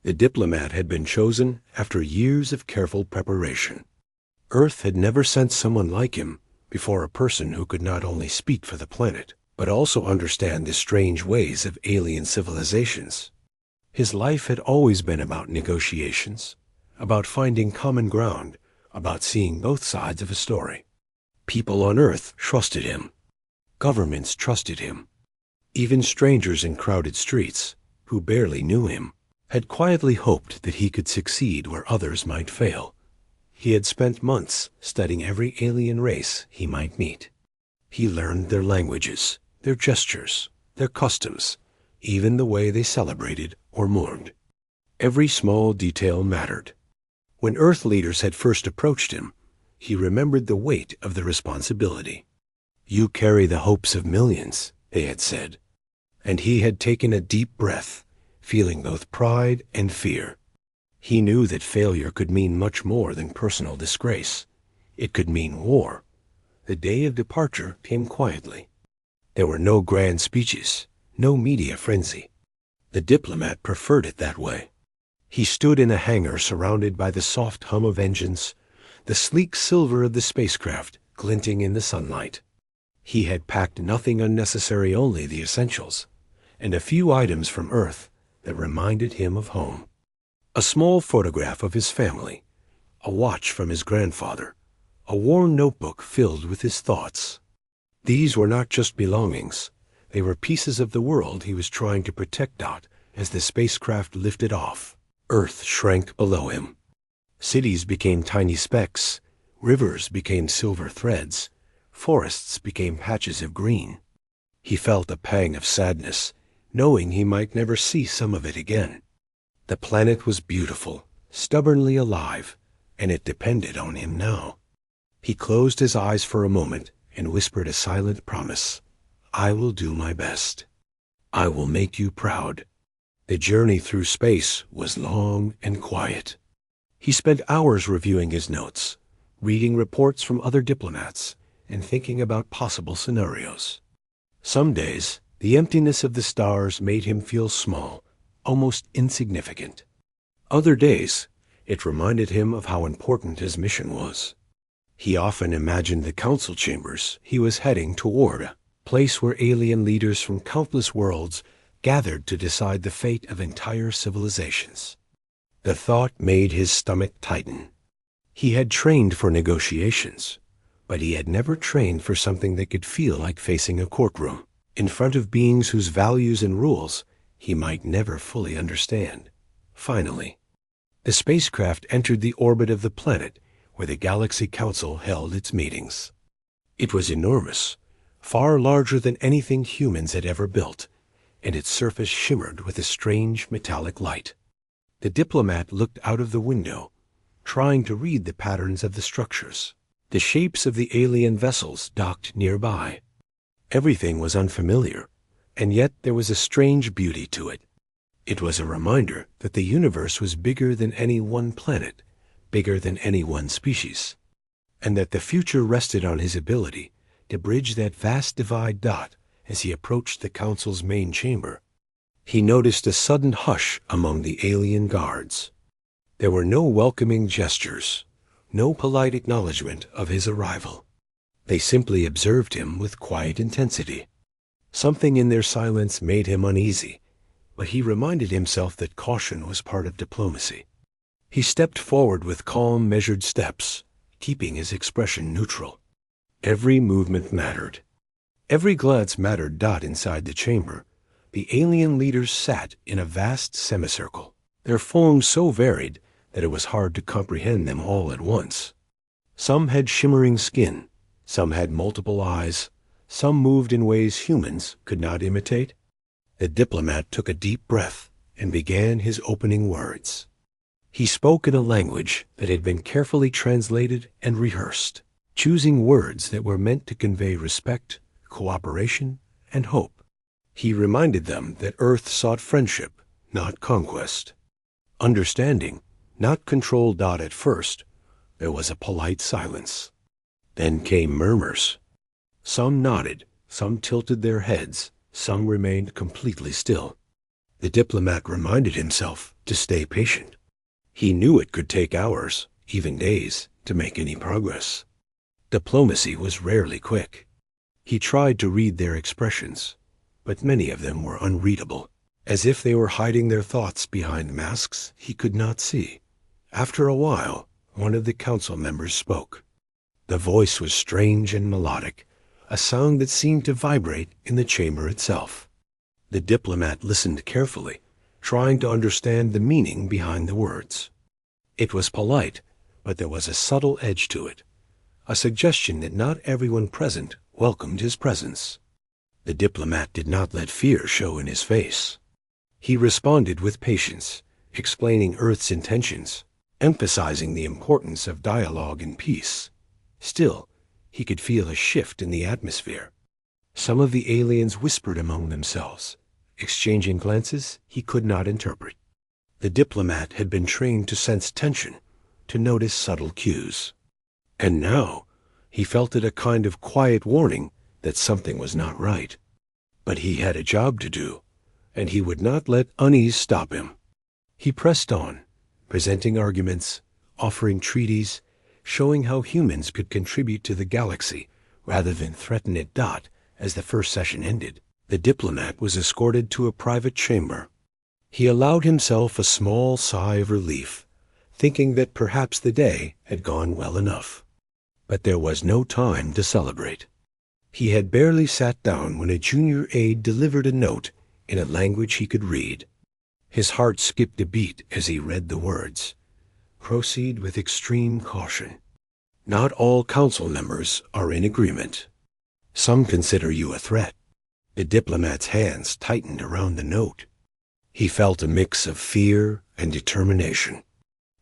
The Diplomat had been chosen after years of careful preparation. Earth had never sent someone like him before, a person who could not only speak for the planet, but also understand the strange ways of alien civilizations. His life had always been about negotiations, about finding common ground, about seeing both sides of a story. People on Earth trusted him. Governments trusted him. Even strangers in crowded streets, who barely knew him, had quietly hoped that he could succeed where others might fail. He had spent months studying every alien race he might meet. He learned their languages, their gestures, their customs, even the way they celebrated or mourned. Every small detail mattered. When Earth leaders had first approached him, he remembered the weight of the responsibility. "You carry the hopes of millions," they had said. And he had taken a deep breath, feeling both pride and fear. He knew that failure could mean much more than personal disgrace. It could mean war. The day of departure came quietly. There were no grand speeches, no media frenzy. The Diplomat preferred it that way. He stood in a hangar surrounded by the soft hum of engines, the sleek silver of the spacecraft glinting in the sunlight. He had packed nothing unnecessary, only the essentials, and a few items from Earth that reminded him of home. A small photograph of his family, a watch from his grandfather, a worn notebook filled with his thoughts. These were not just belongings. They were pieces of the world he was trying to protect. As the spacecraft lifted off, Earth shrank below him. Cities became tiny specks, rivers became silver threads, forests became patches of green. He felt a pang of sadness, knowing he might never see some of it again. The planet was beautiful, stubbornly alive, and it depended on him now. He closed his eyes for a moment and whispered a silent promise. "I will do my best. I will make you proud." The journey through space was long and quiet. He spent hours reviewing his notes, reading reports from other diplomats, and thinking about possible scenarios. Some days, the emptiness of the stars made him feel small, almost insignificant. Other days, it reminded him of how important his mission was. He often imagined the council chambers he was heading toward, a place where alien leaders from countless worlds gathered to decide the fate of entire civilizations. The thought made his stomach tighten. He had trained for negotiations, but he had never trained for something that could feel like facing a courtroom, in front of beings whose values and rules he might never fully understand. Finally, the spacecraft entered the orbit of the planet where the Galaxy Council held its meetings. It was enormous, far larger than anything humans had ever built, and its surface shimmered with a strange metallic light. The Diplomat looked out of the window, trying to read the patterns of the structures, the shapes of the alien vessels docked nearby. Everything was unfamiliar, and yet there was a strange beauty to it. It was a reminder that the universe was bigger than any one planet, bigger than any one species, and that the future rested on his ability to bridge that vast divide. As he approached the council's main chamber, he noticed a sudden hush among the alien guards. There were no welcoming gestures, no polite acknowledgement of his arrival. They simply observed him with quiet intensity. Something in their silence made him uneasy, but he reminded himself that caution was part of diplomacy. He stepped forward with calm, measured steps, keeping his expression neutral. Every movement mattered. Every glance mattered. Inside the chamber, the alien leaders sat in a vast semicircle, their forms so varied that it was hard to comprehend them all at once. Some had shimmering skin, some had multiple eyes, some moved in ways humans could not imitate. The Diplomat took a deep breath and began his opening words. He spoke in a language that had been carefully translated and rehearsed, choosing words that were meant to convey respect, cooperation, and hope. He reminded them that Earth sought friendship, not conquest. Understanding, not control. At first, there was a polite silence. Then came murmurs. Some nodded, some tilted their heads, some remained completely still. The Diplomat reminded himself to stay patient. He knew it could take hours, even days, to make any progress. Diplomacy was rarely quick. He tried to read their expressions, but many of them were unreadable, as if they were hiding their thoughts behind masks he could not see. After a while, one of the council members spoke. The voice was strange and melodic, a sound that seemed to vibrate in the chamber itself. The diplomat listened carefully, trying to understand the meaning behind the words. It was polite, but there was a subtle edge to it, a suggestion that not everyone present welcomed his presence. The diplomat did not let fear show in his face. He responded with patience, explaining Earth's intentions, emphasizing the importance of dialogue and peace. Still, he could feel a shift in the atmosphere. Some of the aliens whispered among themselves, exchanging glances he could not interpret. The diplomat had been trained to sense tension, to notice subtle cues. And now, he felt it a kind of quiet warning that something was not right. But he had a job to do, and he would not let unease stop him. He pressed on, presenting arguments, offering treaties, showing how humans could contribute to the galaxy rather than threaten it. As the first session ended, the diplomat was escorted to a private chamber. He allowed himself a small sigh of relief, thinking that perhaps the day had gone well enough. But there was no time to celebrate. He had barely sat down when a junior aide delivered a note in a language he could read. His heart skipped a beat as he read the words. Proceed with extreme caution. Not all council members are in agreement. Some consider you a threat. The diplomat's hands tightened around the note. He felt a mix of fear and determination.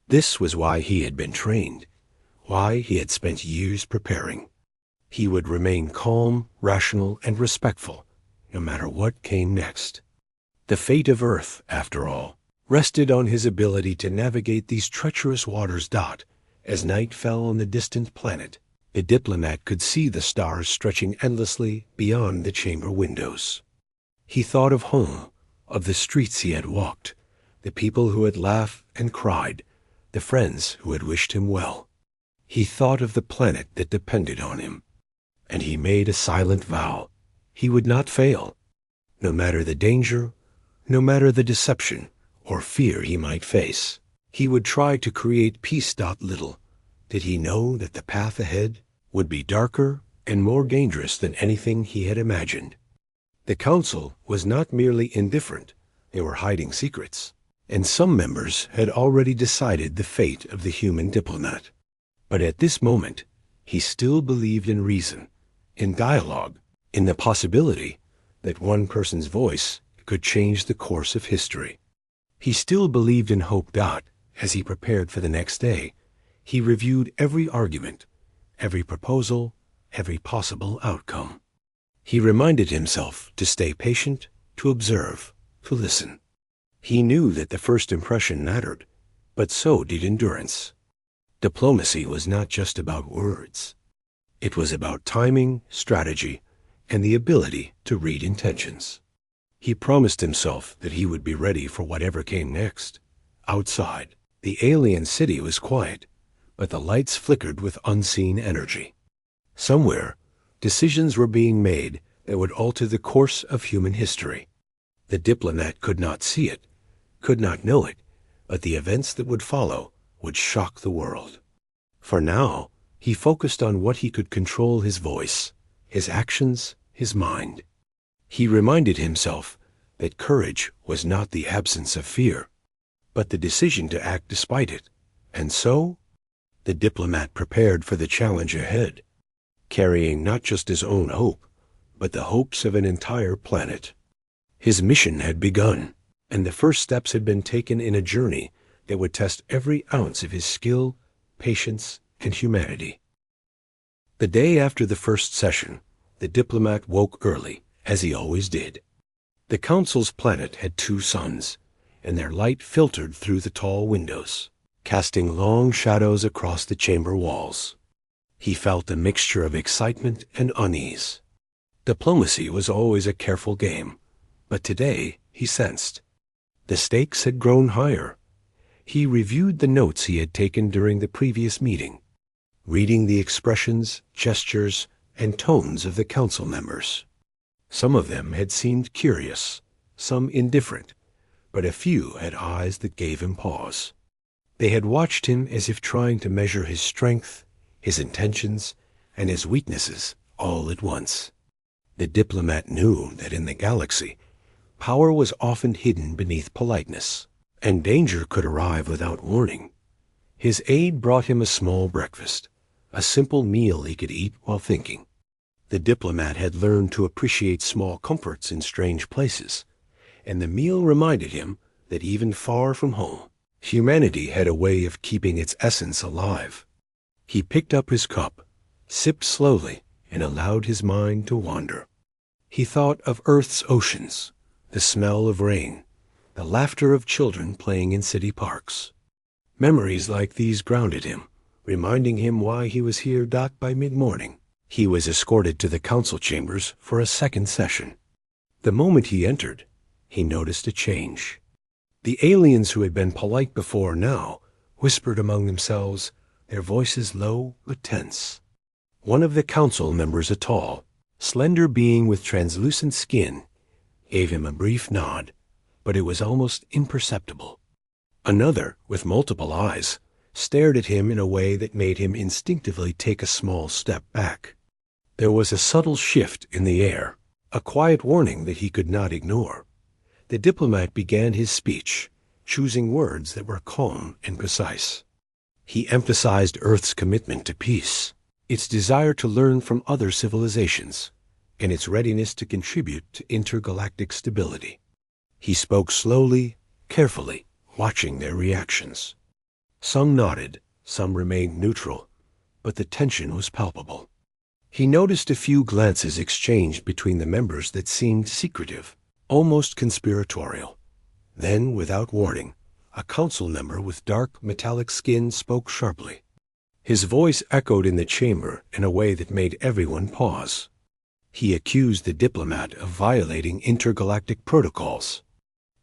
This was why he had been trained, why he had spent years preparing. He would remain calm, rational, and respectful, no matter what came next. The fate of Earth, after all, rested on his ability to navigate these treacherous waters. As night fell on the distant planet, the diplomat could see the stars stretching endlessly beyond the chamber windows. He thought of home, of the streets he had walked, the people who had laughed and cried, the friends who had wished him well. He thought of the planet that depended on him, and he made a silent vow. He would not fail, no matter the danger, no matter the deception or fear he might face. He would try to create peace. Little did he know that the path ahead would be darker and more dangerous than anything he had imagined. The council was not merely indifferent, they were hiding secrets, and some members had already decided the fate of the human diplomat. But at this moment, he still believed in reason, in dialogue, in the possibility that one person's voice could change the course of history. He still believed in hope. As he prepared for the next day, he reviewed every argument, every proposal, every possible outcome. He reminded himself to stay patient, to observe, to listen. He knew that the first impression mattered, but so did endurance. Diplomacy was not just about words. It was about timing, strategy, and the ability to read intentions. He promised himself that he would be ready for whatever came next. Outside, the alien city was quiet, but the lights flickered with unseen energy. Somewhere, decisions were being made that would alter the course of human history. The diplomat could not see it, could not know it, but the events that would follow would shock the world. For now, he focused on what he could control: his voice, his actions, his mind. He reminded himself that courage was not the absence of fear, but the decision to act despite it. And so, the diplomat prepared for the challenge ahead, carrying not just his own hope, but the hopes of an entire planet. His mission had begun, and the first steps had been taken in a journey that would test every ounce of his skill, patience, and humanity. The day after the first session, the diplomat woke early, as he always did. The council's planet had 2 suns, and their light filtered through the tall windows, casting long shadows across the chamber walls. He felt a mixture of excitement and unease. Diplomacy was always a careful game, but today, he sensed, the stakes had grown higher. He reviewed the notes he had taken during the previous meeting, reading the expressions, gestures, and tones of the council members. Some of them had seemed curious, some indifferent, but a few had eyes that gave him pause. They had watched him as if trying to measure his strength, his intentions, and his weaknesses all at once. The diplomat knew that in the galaxy, power was often hidden beneath politeness, and danger could arrive without warning. His aide brought him a small breakfast, a simple meal he could eat while thinking. The diplomat had learned to appreciate small comforts in strange places, and the meal reminded him that even far from home, humanity had a way of keeping its essence alive. He picked up his cup, sipped slowly, and allowed his mind to wander. He thought of Earth's oceans, the smell of rain, the laughter of children playing in city parks. Memories like these grounded him, reminding him why he was here docked by mid-morning. He was escorted to the council chambers for a second session. The moment he entered, he noticed a change. The aliens who had been polite before now whispered among themselves, their voices low but tense. One of the council members, a tall, slender being with translucent skin, gave him a brief nod, but it was almost imperceptible. Another, with multiple eyes, stared at him in a way that made him instinctively take a small step back. There was a subtle shift in the air, a quiet warning that he could not ignore. The diplomat began his speech, choosing words that were calm and precise. He emphasized Earth's commitment to peace, its desire to learn from other civilizations, and its readiness to contribute to intergalactic stability. He spoke slowly, carefully, watching their reactions. Some nodded, some remained neutral, but the tension was palpable. He noticed a few glances exchanged between the members that seemed secretive, almost conspiratorial. Then, without warning, a council member with dark, metallic skin spoke sharply. His voice echoed in the chamber in a way that made everyone pause. He accused the diplomat of violating intergalactic protocols.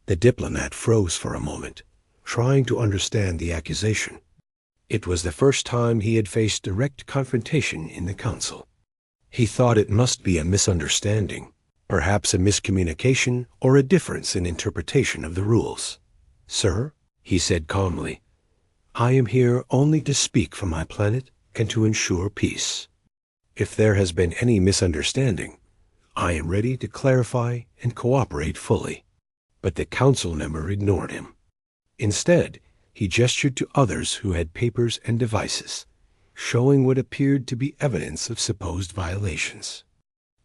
The diplomat froze for a moment, trying to understand the accusation. It was the first time he had faced direct confrontation in the council. He thought it must be a misunderstanding, perhaps a miscommunication or a difference in interpretation of the rules. "Sir," he said calmly, "I am here only to speak for my planet and to ensure peace. If there has been any misunderstanding, I am ready to clarify and cooperate fully." But the council member ignored him. Instead, he gestured to others who had papers and devices, showing what appeared to be evidence of supposed violations.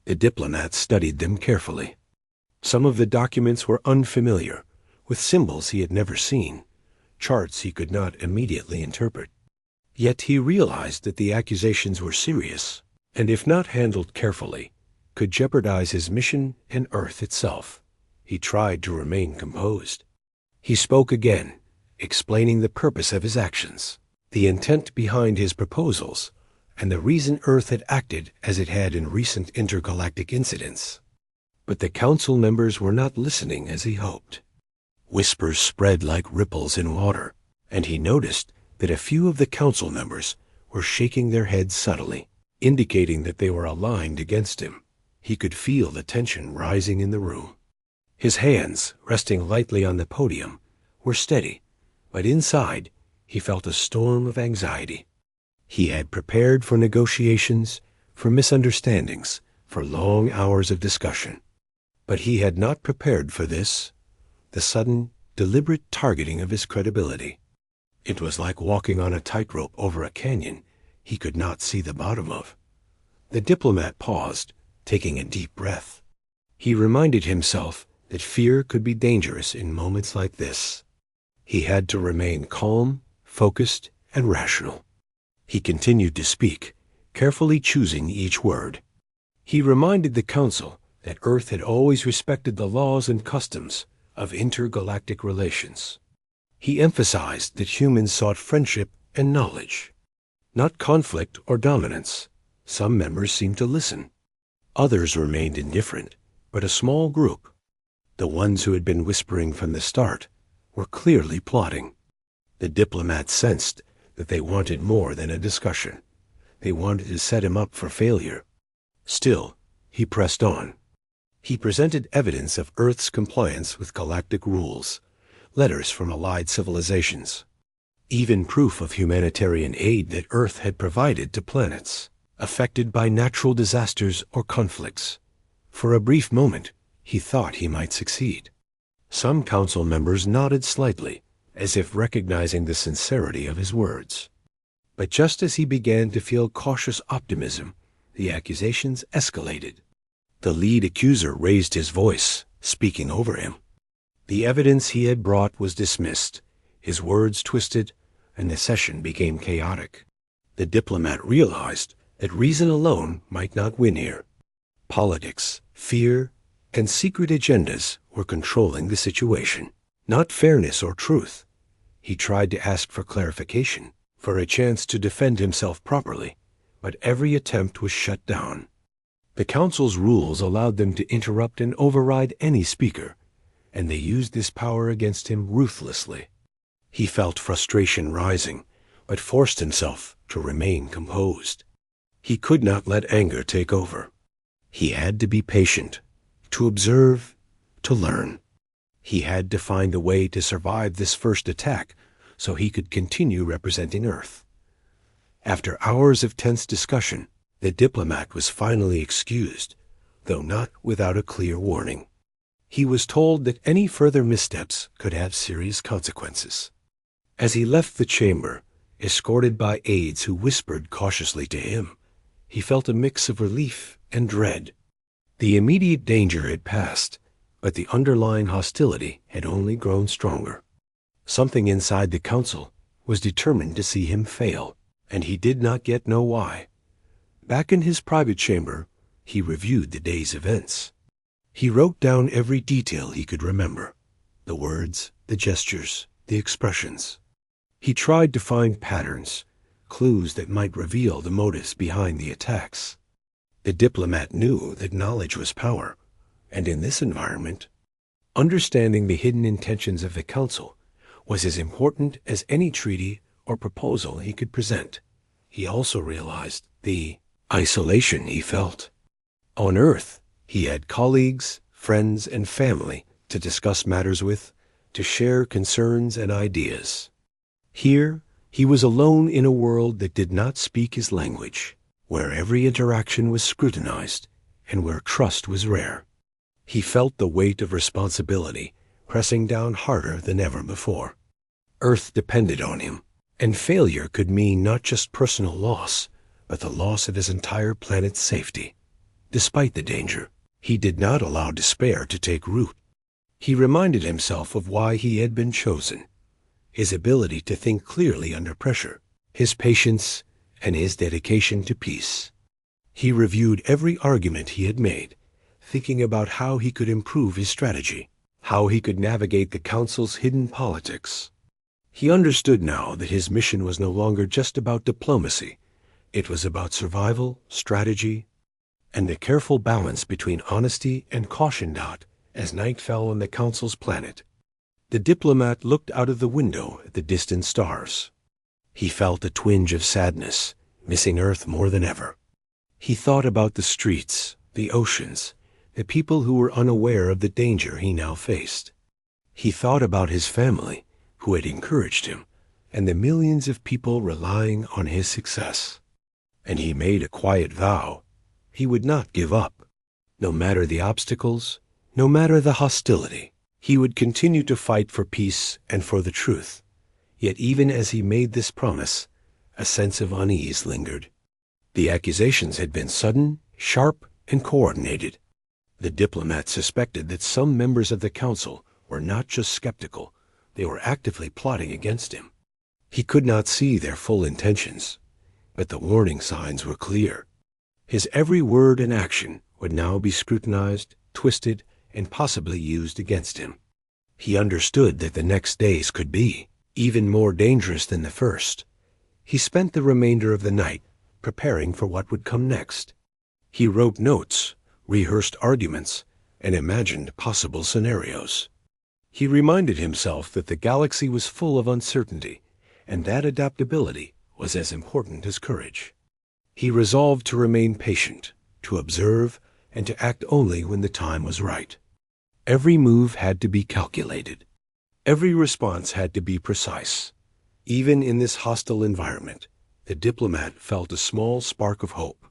The diplomat studied them carefully. Some of the documents were unfamiliar, with symbols he had never seen, charts he could not immediately interpret. Yet he realized that the accusations were serious, and if not handled carefully, could jeopardize his mission and Earth itself. He tried to remain composed. He spoke again, explaining the purpose of his actions, the intent behind his proposals, and the reason Earth had acted as it had in recent intergalactic incidents. But the council members were not listening as he hoped. Whispers spread like ripples in water, and he noticed that a few of the council members were shaking their heads subtly, indicating that they were aligned against him. He could feel the tension rising in the room. His hands, resting lightly on the podium, were steady, but inside he felt a storm of anxiety. He had prepared for negotiations, for misunderstandings, for long hours of discussion. But he had not prepared for this, the sudden, deliberate targeting of his credibility. It was like walking on a tightrope over a canyon he could not see the bottom of. The diplomat paused, taking a deep breath. He reminded himself that fear could be dangerous in moments like this. He had to remain calm, focused, and rational. He continued to speak, carefully choosing each word. He reminded the council that Earth had always respected the laws and customs of intergalactic relations. He emphasized that humans sought friendship and knowledge, not conflict or dominance. Some members seemed to listen. Others remained indifferent, but a small group, the ones who had been whispering from the start, were clearly plotting. The diplomat sensed that they wanted more than a discussion. They wanted to set him up for failure. Still, he pressed on. He presented evidence of Earth's compliance with galactic rules, letters from allied civilizations, even proof of humanitarian aid that Earth had provided to planets affected by natural disasters or conflicts. For a brief moment, he thought he might succeed. Some council members nodded slightly, as if recognizing the sincerity of his words. But just as he began to feel cautious optimism, the accusations escalated. The lead accuser raised his voice, speaking over him. The evidence he had brought was dismissed, his words twisted, and the session became chaotic. The diplomat realized that reason alone might not win here. Politics, fear, and secret agendas were controlling the situation, not fairness or truth. He tried to ask for clarification, for a chance to defend himself properly, but every attempt was shut down. The council's rules allowed them to interrupt and override any speaker, and they used this power against him ruthlessly. He felt frustration rising, but forced himself to remain composed. He could not let anger take over. He had to be patient, to observe, to learn. He had to find a way to survive this first attack so he could continue representing Earth. After hours of tense discussion, the diplomat was finally excused, though not without a clear warning. He was told that any further missteps could have serious consequences. As he left the chamber, escorted by aides who whispered cautiously to him, he felt a mix of relief and dread. The immediate danger had passed, but the underlying hostility had only grown stronger. Something inside the council was determined to see him fail, and he did not yet know why. Back in his private chamber, he reviewed the day's events. He wrote down every detail he could remember, the words, the gestures, the expressions. He tried to find patterns, clues that might reveal the motives behind the attacks. The diplomat knew that knowledge was power, and in this environment, understanding the hidden intentions of the council was as important as any treaty or proposal he could present. He also realized the isolation he felt. On Earth, he had colleagues, friends, and family to discuss matters with, to share concerns and ideas. Here, he was alone in a world that did not speak his language, where every interaction was scrutinized, and where trust was rare. He felt the weight of responsibility pressing down harder than ever before. Earth depended on him, and failure could mean not just personal loss, but the loss of his entire planet's safety. Despite the danger, he did not allow despair to take root. He reminded himself of why he had been chosen, his ability to think clearly under pressure, his patience, and his dedication to peace. He reviewed every argument he had made, thinking about how he could improve his strategy, how he could navigate the council's hidden politics. He understood now that his mission was no longer just about diplomacy. It was about survival, strategy, and the careful balance between honesty and caution. As night fell on the council's planet, the diplomat looked out of the window at the distant stars. He felt a twinge of sadness, missing Earth more than ever. He thought about the streets, the oceans, the people who were unaware of the danger he now faced. He thought about his family, who had encouraged him, and the millions of people relying on his success. And he made a quiet vow. He would not give up. No matter the obstacles, no matter the hostility, he would continue to fight for peace and for the truth. Yet even as he made this promise, a sense of unease lingered. The accusations had been sudden, sharp, and coordinated. The diplomat suspected that some members of the council were not just skeptical, they were actively plotting against him. He could not see their full intentions, but the warning signs were clear. His every word and action would now be scrutinized, twisted, and possibly used against him. He understood that the next days could be even more dangerous than the first. He spent the remainder of the night preparing for what would come next. He wrote notes, rehearsed arguments, and imagined possible scenarios. He reminded himself that the galaxy was full of uncertainty, and that adaptability was as important as courage. He resolved to remain patient, to observe, and to act only when the time was right. Every move had to be calculated. Every response had to be precise. Even in this hostile environment, the diplomat felt a small spark of hope.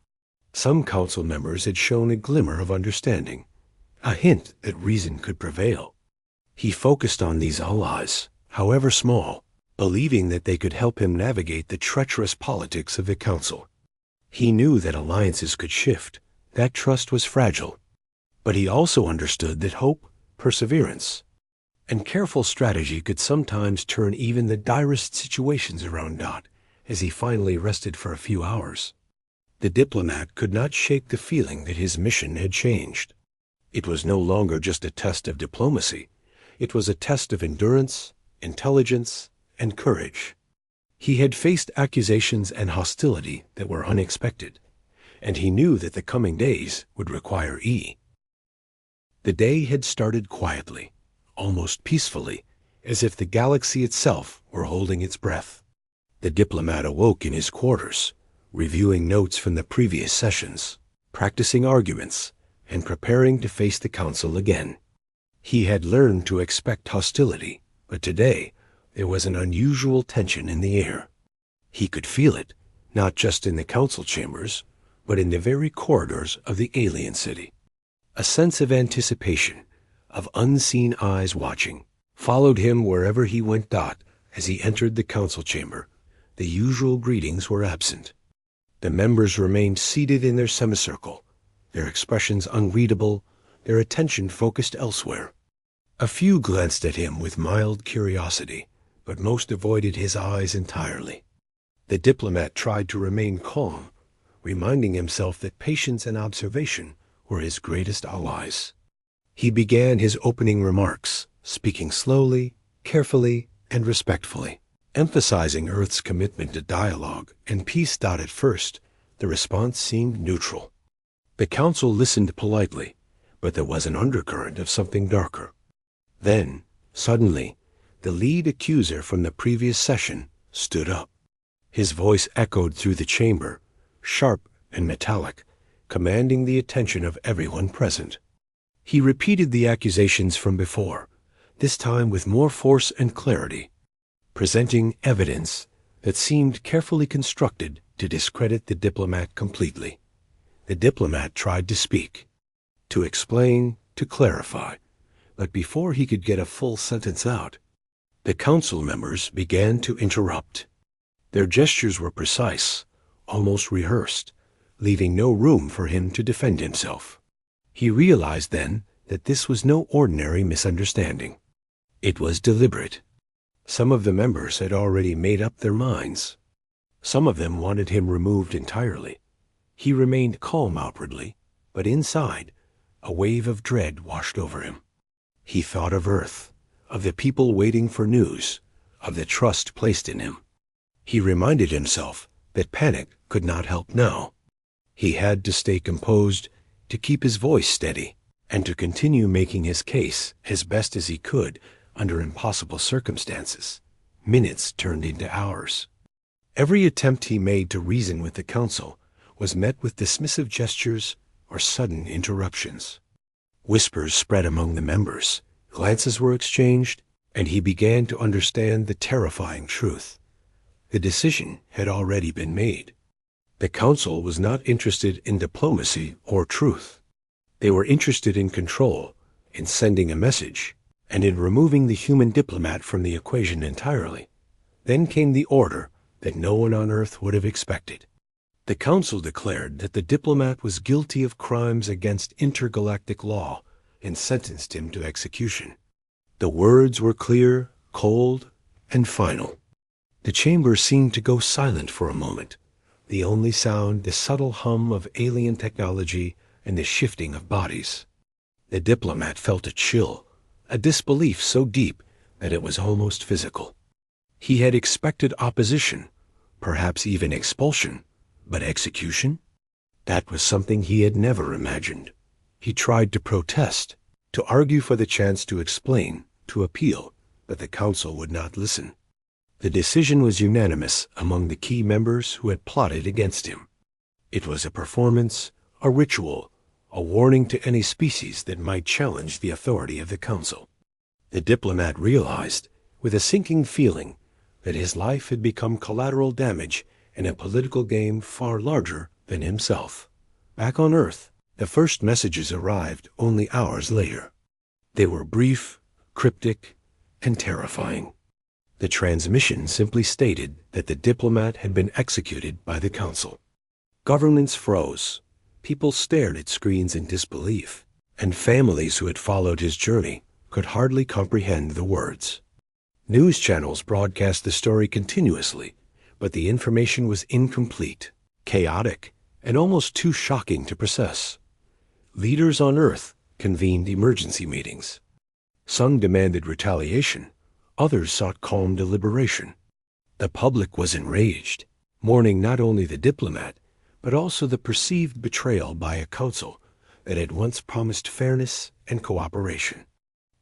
Some council members had shown a glimmer of understanding, a hint that reason could prevail. He focused on these allies, however small, believing that they could help him navigate the treacherous politics of the council. He knew that alliances could shift, that trust was fragile, but he also understood that hope, perseverance, and careful strategy could sometimes turn even the direst situations around Dot as he finally rested for a few hours. The diplomat could not shake the feeling that his mission had changed. It was no longer just a test of diplomacy. It was a test of endurance, intelligence, and courage. He had faced accusations and hostility that were unexpected, and he knew that the coming days would require E. The day had started quietly, almost peacefully, as if the galaxy itself were holding its breath. The diplomat awoke in his quarters, reviewing notes from the previous sessions, practicing arguments, and preparing to face the council again. He had learned to expect hostility, but today there was an unusual tension in the air. He could feel it, not just in the council chambers, but in the very corridors of the alien city. A sense of anticipation, of unseen eyes watching, followed him wherever he went. As he entered the council chamber, the usual greetings were absent. The members remained seated in their semicircle, their expressions unreadable, their attention focused elsewhere. A few glanced at him with mild curiosity, but most avoided his eyes entirely. The diplomat tried to remain calm, reminding himself that patience and observation were his greatest allies. He began his opening remarks, speaking slowly, carefully, and respectfully, emphasizing Earth's commitment to dialogue and peace. At first, the response seemed neutral. The council listened politely, but there was an undercurrent of something darker. Then, suddenly, the lead accuser from the previous session stood up. His voice echoed through the chamber, sharp and metallic, commanding the attention of everyone present. He repeated the accusations from before, this time with more force and clarity, presenting evidence that seemed carefully constructed to discredit the diplomat completely. The diplomat tried to speak, to explain, to clarify, but before he could get a full sentence out, the council members began to interrupt. Their gestures were precise, almost rehearsed, leaving no room for him to defend himself. He realized then that this was no ordinary misunderstanding. It was deliberate. Some of the members had already made up their minds. Some of them wanted him removed entirely. He remained calm outwardly, but inside, a wave of dread washed over him. He thought of Earth, of the people waiting for news, of the trust placed in him. He reminded himself that panic could not help now. He had to stay composed, to keep his voice steady, and to continue making his case as best as he could under impossible circumstances. Minutes turned into hours. Every attempt he made to reason with the council was met with dismissive gestures or sudden interruptions. Whispers spread among the members, glances were exchanged, and he began to understand the terrifying truth. The decision had already been made. The council was not interested in diplomacy or truth. They were interested in control, in sending a message, and in removing the human diplomat from the equation entirely. Then came the order that no one on Earth would have expected. The council declared that the diplomat was guilty of crimes against intergalactic law and sentenced him to execution. The words were clear, cold, and final. The chamber seemed to go silent for a moment, the only sound the subtle hum of alien technology and the shifting of bodies. The diplomat felt a chill, a disbelief so deep that it was almost physical. He had expected opposition, perhaps even expulsion, but execution? That was something he had never imagined. He tried to protest, to argue for the chance to explain, to appeal, but the council would not listen. The decision was unanimous among the key members who had plotted against him. It was a performance, a ritual, a warning to any species that might challenge the authority of the council. The diplomat realized, with a sinking feeling, that his life had become collateral damage in a political game far larger than himself. Back on Earth, the first messages arrived only hours later. They were brief, cryptic, and terrifying. The transmission simply stated that the diplomat had been executed by the council. Governments froze. People stared at screens in disbelief, and families who had followed his journey could hardly comprehend the words. News channels broadcast the story continuously, but the information was incomplete, chaotic, and almost too shocking to process. Leaders on Earth convened emergency meetings. Some demanded retaliation. Others sought calm deliberation. The public was enraged, mourning not only the diplomat, but also the perceived betrayal by a council that had once promised fairness and cooperation.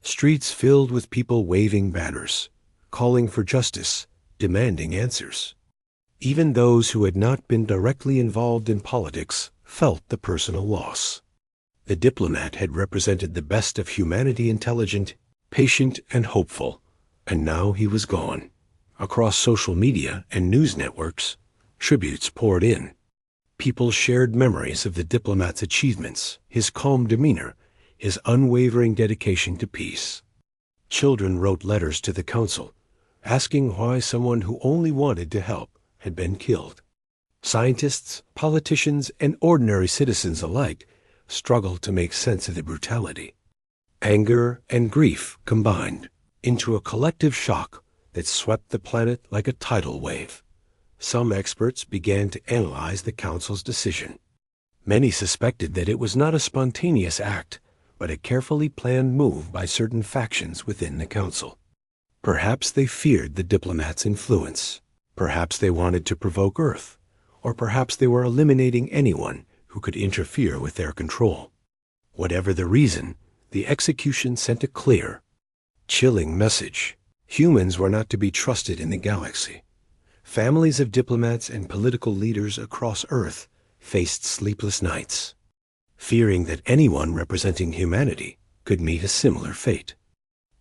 Streets filled with people waving banners, calling for justice, demanding answers. Even those who had not been directly involved in politics felt the personal loss. The diplomat had represented the best of humanity, intelligent, patient, and hopeful, and now he was gone. Across social media and news networks, tributes poured in. People shared memories of the diplomat's achievements, his calm demeanor, his unwavering dedication to peace. Children wrote letters to the council, asking why someone who only wanted to help had been killed. Scientists, politicians, and ordinary citizens alike struggled to make sense of the brutality. Anger and grief combined into a collective shock that swept the planet like a tidal wave. Some experts began to analyze the council's decision. Many suspected that it was not a spontaneous act, but a carefully planned move by certain factions within the council. Perhaps they feared the diplomat's influence. Perhaps they wanted to provoke Earth, or perhaps they were eliminating anyone who could interfere with their control. Whatever the reason, the execution sent a clear, chilling message. Humans were not to be trusted in the galaxy. Families of diplomats and political leaders across Earth faced sleepless nights, fearing that anyone representing humanity could meet a similar fate.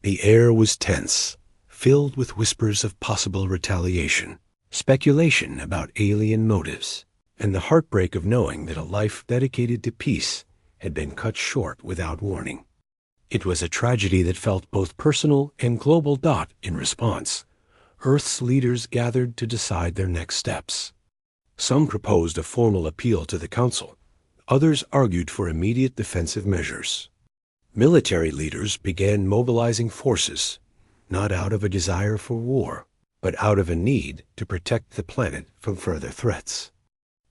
The air was tense, filled with whispers of possible retaliation, speculation about alien motives, and the heartbreak of knowing that a life dedicated to peace had been cut short without warning. It was a tragedy that felt both personal and global. In response, Earth's leaders gathered to decide their next steps. Some proposed a formal appeal to the council. Others argued for immediate defensive measures. Military leaders began mobilizing forces, not out of a desire for war, but out of a need to protect the planet from further threats.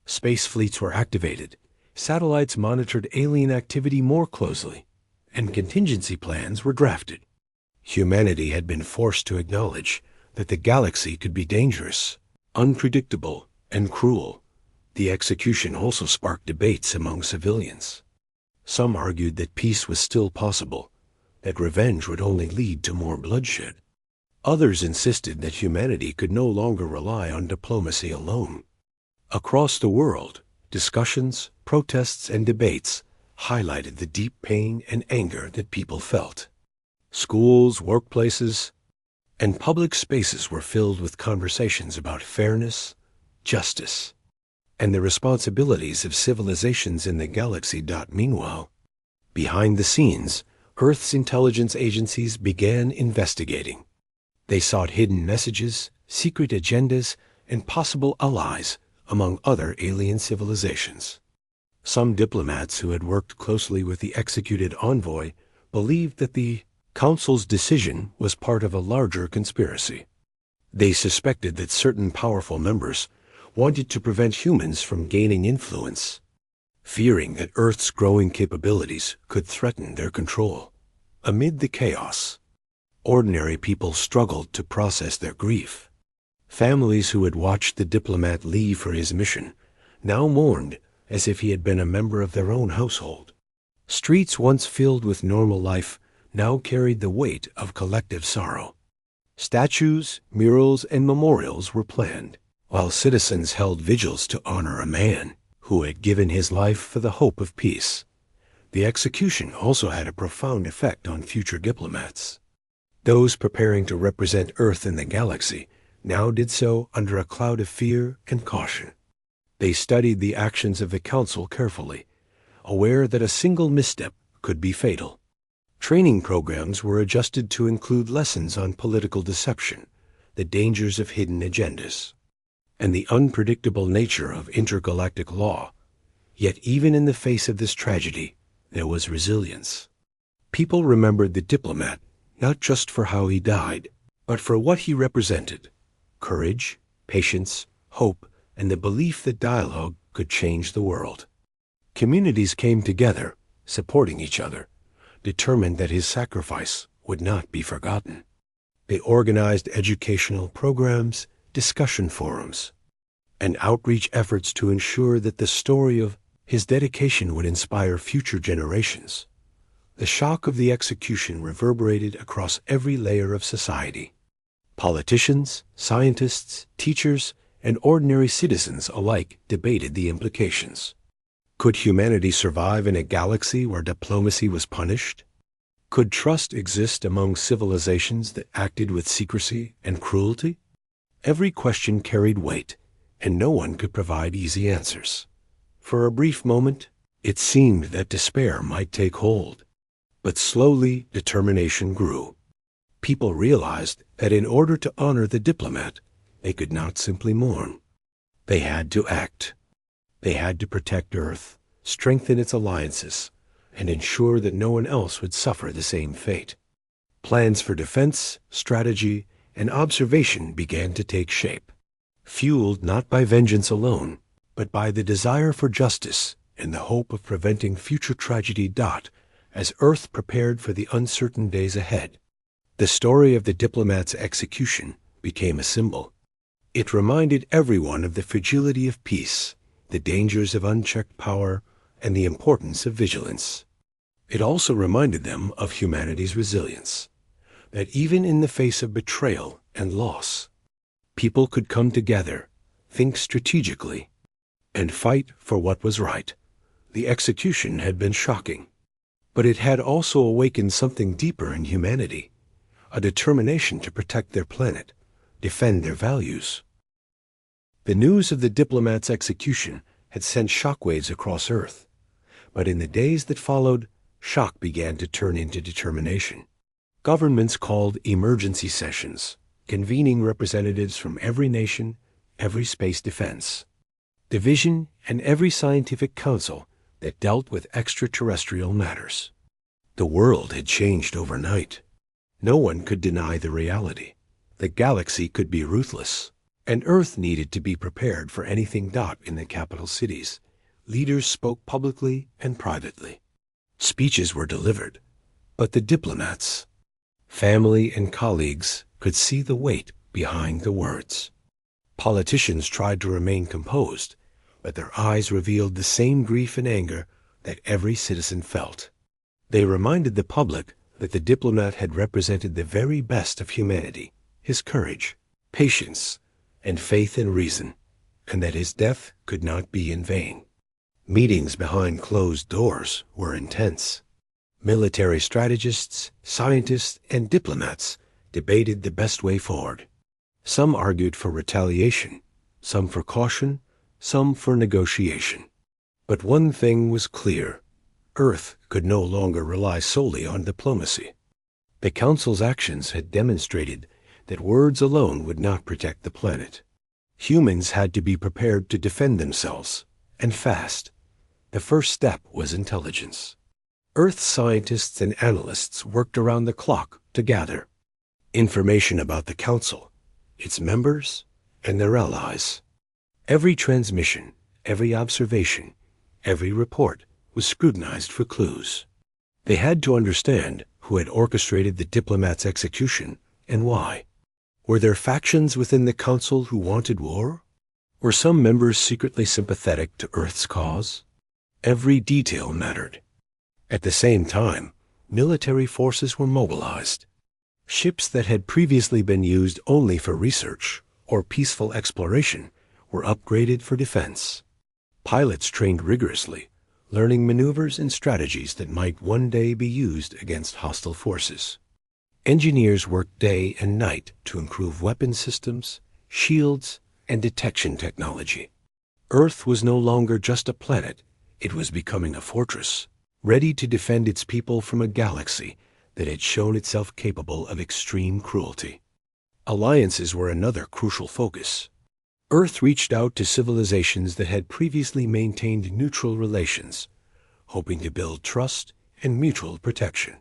Space fleets were activated, satellites monitored alien activity more closely, and contingency plans were drafted. Humanity had been forced to acknowledge that the galaxy could be dangerous, unpredictable, and cruel. The execution also sparked debates among civilians. Some argued that peace was still possible, that revenge would only lead to more bloodshed. Others insisted that humanity could no longer rely on diplomacy alone. Across the world, discussions, protests, and debates highlighted the deep pain and anger that people felt. Schools, workplaces, and public spaces were filled with conversations about fairness, justice, and the responsibilities of civilizations in the galaxy. Meanwhile, behind the scenes, Earth's intelligence agencies began investigating. They sought hidden messages, secret agendas, and possible allies among other alien civilizations. Some diplomats who had worked closely with the executed envoy believed that the council's decision was part of a larger conspiracy. They suspected that certain powerful members wanted to prevent humans from gaining influence, fearing that Earth's growing capabilities could threaten their control. Amid the chaos, ordinary people struggled to process their grief. Families who had watched the diplomat leave for his mission now mourned as if he had been a member of their own household. Streets once filled with normal life now carried the weight of collective sorrow. Statues, murals, and memorials were planned, while citizens held vigils to honor a man who had given his life for the hope of peace. The execution also had a profound effect on future diplomats. Those preparing to represent Earth in the galaxy now did so under a cloud of fear and caution. They studied the actions of the Council carefully, aware that a single misstep could be fatal. Training programs were adjusted to include lessons on political deception, the dangers of hidden agendas, and the unpredictable nature of intergalactic law. Yet even in the face of this tragedy, there was resilience. People remembered the diplomat not just for how he died, but for what he represented: courage, patience, hope, and the belief that dialogue could change the world. Communities came together, supporting each other, determined that his sacrifice would not be forgotten. They organized educational programs, discussion forums, and outreach efforts to ensure that the story of his dedication would inspire future generations. The shock of the execution reverberated across every layer of society. Politicians, scientists, teachers, and ordinary citizens alike debated the implications. Could humanity survive in a galaxy where diplomacy was punished? Could trust exist among civilizations that acted with secrecy and cruelty? Every question carried weight, and no one could provide easy answers. For a brief moment, it seemed that despair might take hold. But slowly, determination grew. People realized that in order to honor the diplomat, they could not simply mourn. They had to act. They had to protect Earth, strengthen its alliances, and ensure that no one else would suffer the same fate. Plans for defense, strategy, and observation began to take shape, fueled not by vengeance alone, but by the desire for justice and the hope of preventing future tragedy. As Earth prepared for the uncertain days ahead, the story of the diplomat's execution became a symbol. It reminded everyone of the fragility of peace, the dangers of unchecked power, and the importance of vigilance. It also reminded them of humanity's resilience, that even in the face of betrayal and loss, people could come together, think strategically, and fight for what was right. The execution had been shocking, but it had also awakened something deeper in humanity, a determination to protect their planet, defend their values. The news of the diplomat's execution had sent shockwaves across Earth, but in the days that followed, shock began to turn into determination. Governments called emergency sessions, convening representatives from every nation, every space defense, division, and every scientific council that dealt with extraterrestrial matters. The world had changed overnight. No one could deny the reality. The galaxy could be ruthless, and Earth needed to be prepared for anything. In the capital cities, leaders spoke publicly and privately. Speeches were delivered, but the diplomats, family, and colleagues could see the weight behind the words. Politicians tried to remain composed, but their eyes revealed the same grief and anger that every citizen felt. They reminded the public that the diplomat had represented the very best of humanity, his courage, patience, and faith in reason, and that his death could not be in vain. Meetings behind closed doors were intense. Military strategists, scientists, and diplomats debated the best way forward. Some argued for retaliation, some for caution, some for negotiation. But one thing was clear: Earth could no longer rely solely on diplomacy. The Council's actions had demonstrated that words alone would not protect the planet. Humans had to be prepared to defend themselves, and fast. The first step was intelligence. Earth scientists and analysts worked around the clock to gather information about the Council, its members, and their allies. Every transmission, every observation, every report was scrutinized for clues. They had to understand who had orchestrated the diplomat's execution and why. Were there factions within the Council who wanted war? Were some members secretly sympathetic to Earth's cause? Every detail mattered. At the same time, military forces were mobilized. Ships that had previously been used only for research or peaceful exploration were upgraded for defense. Pilots trained rigorously, learning maneuvers and strategies that might one day be used against hostile forces. Engineers worked day and night to improve weapon systems, shields, and detection technology. Earth was no longer just a planet, it was becoming a fortress, ready to defend its people from a galaxy that had shown itself capable of extreme cruelty. Alliances were another crucial focus. Earth reached out to civilizations that had previously maintained neutral relations, hoping to build trust and mutual protection.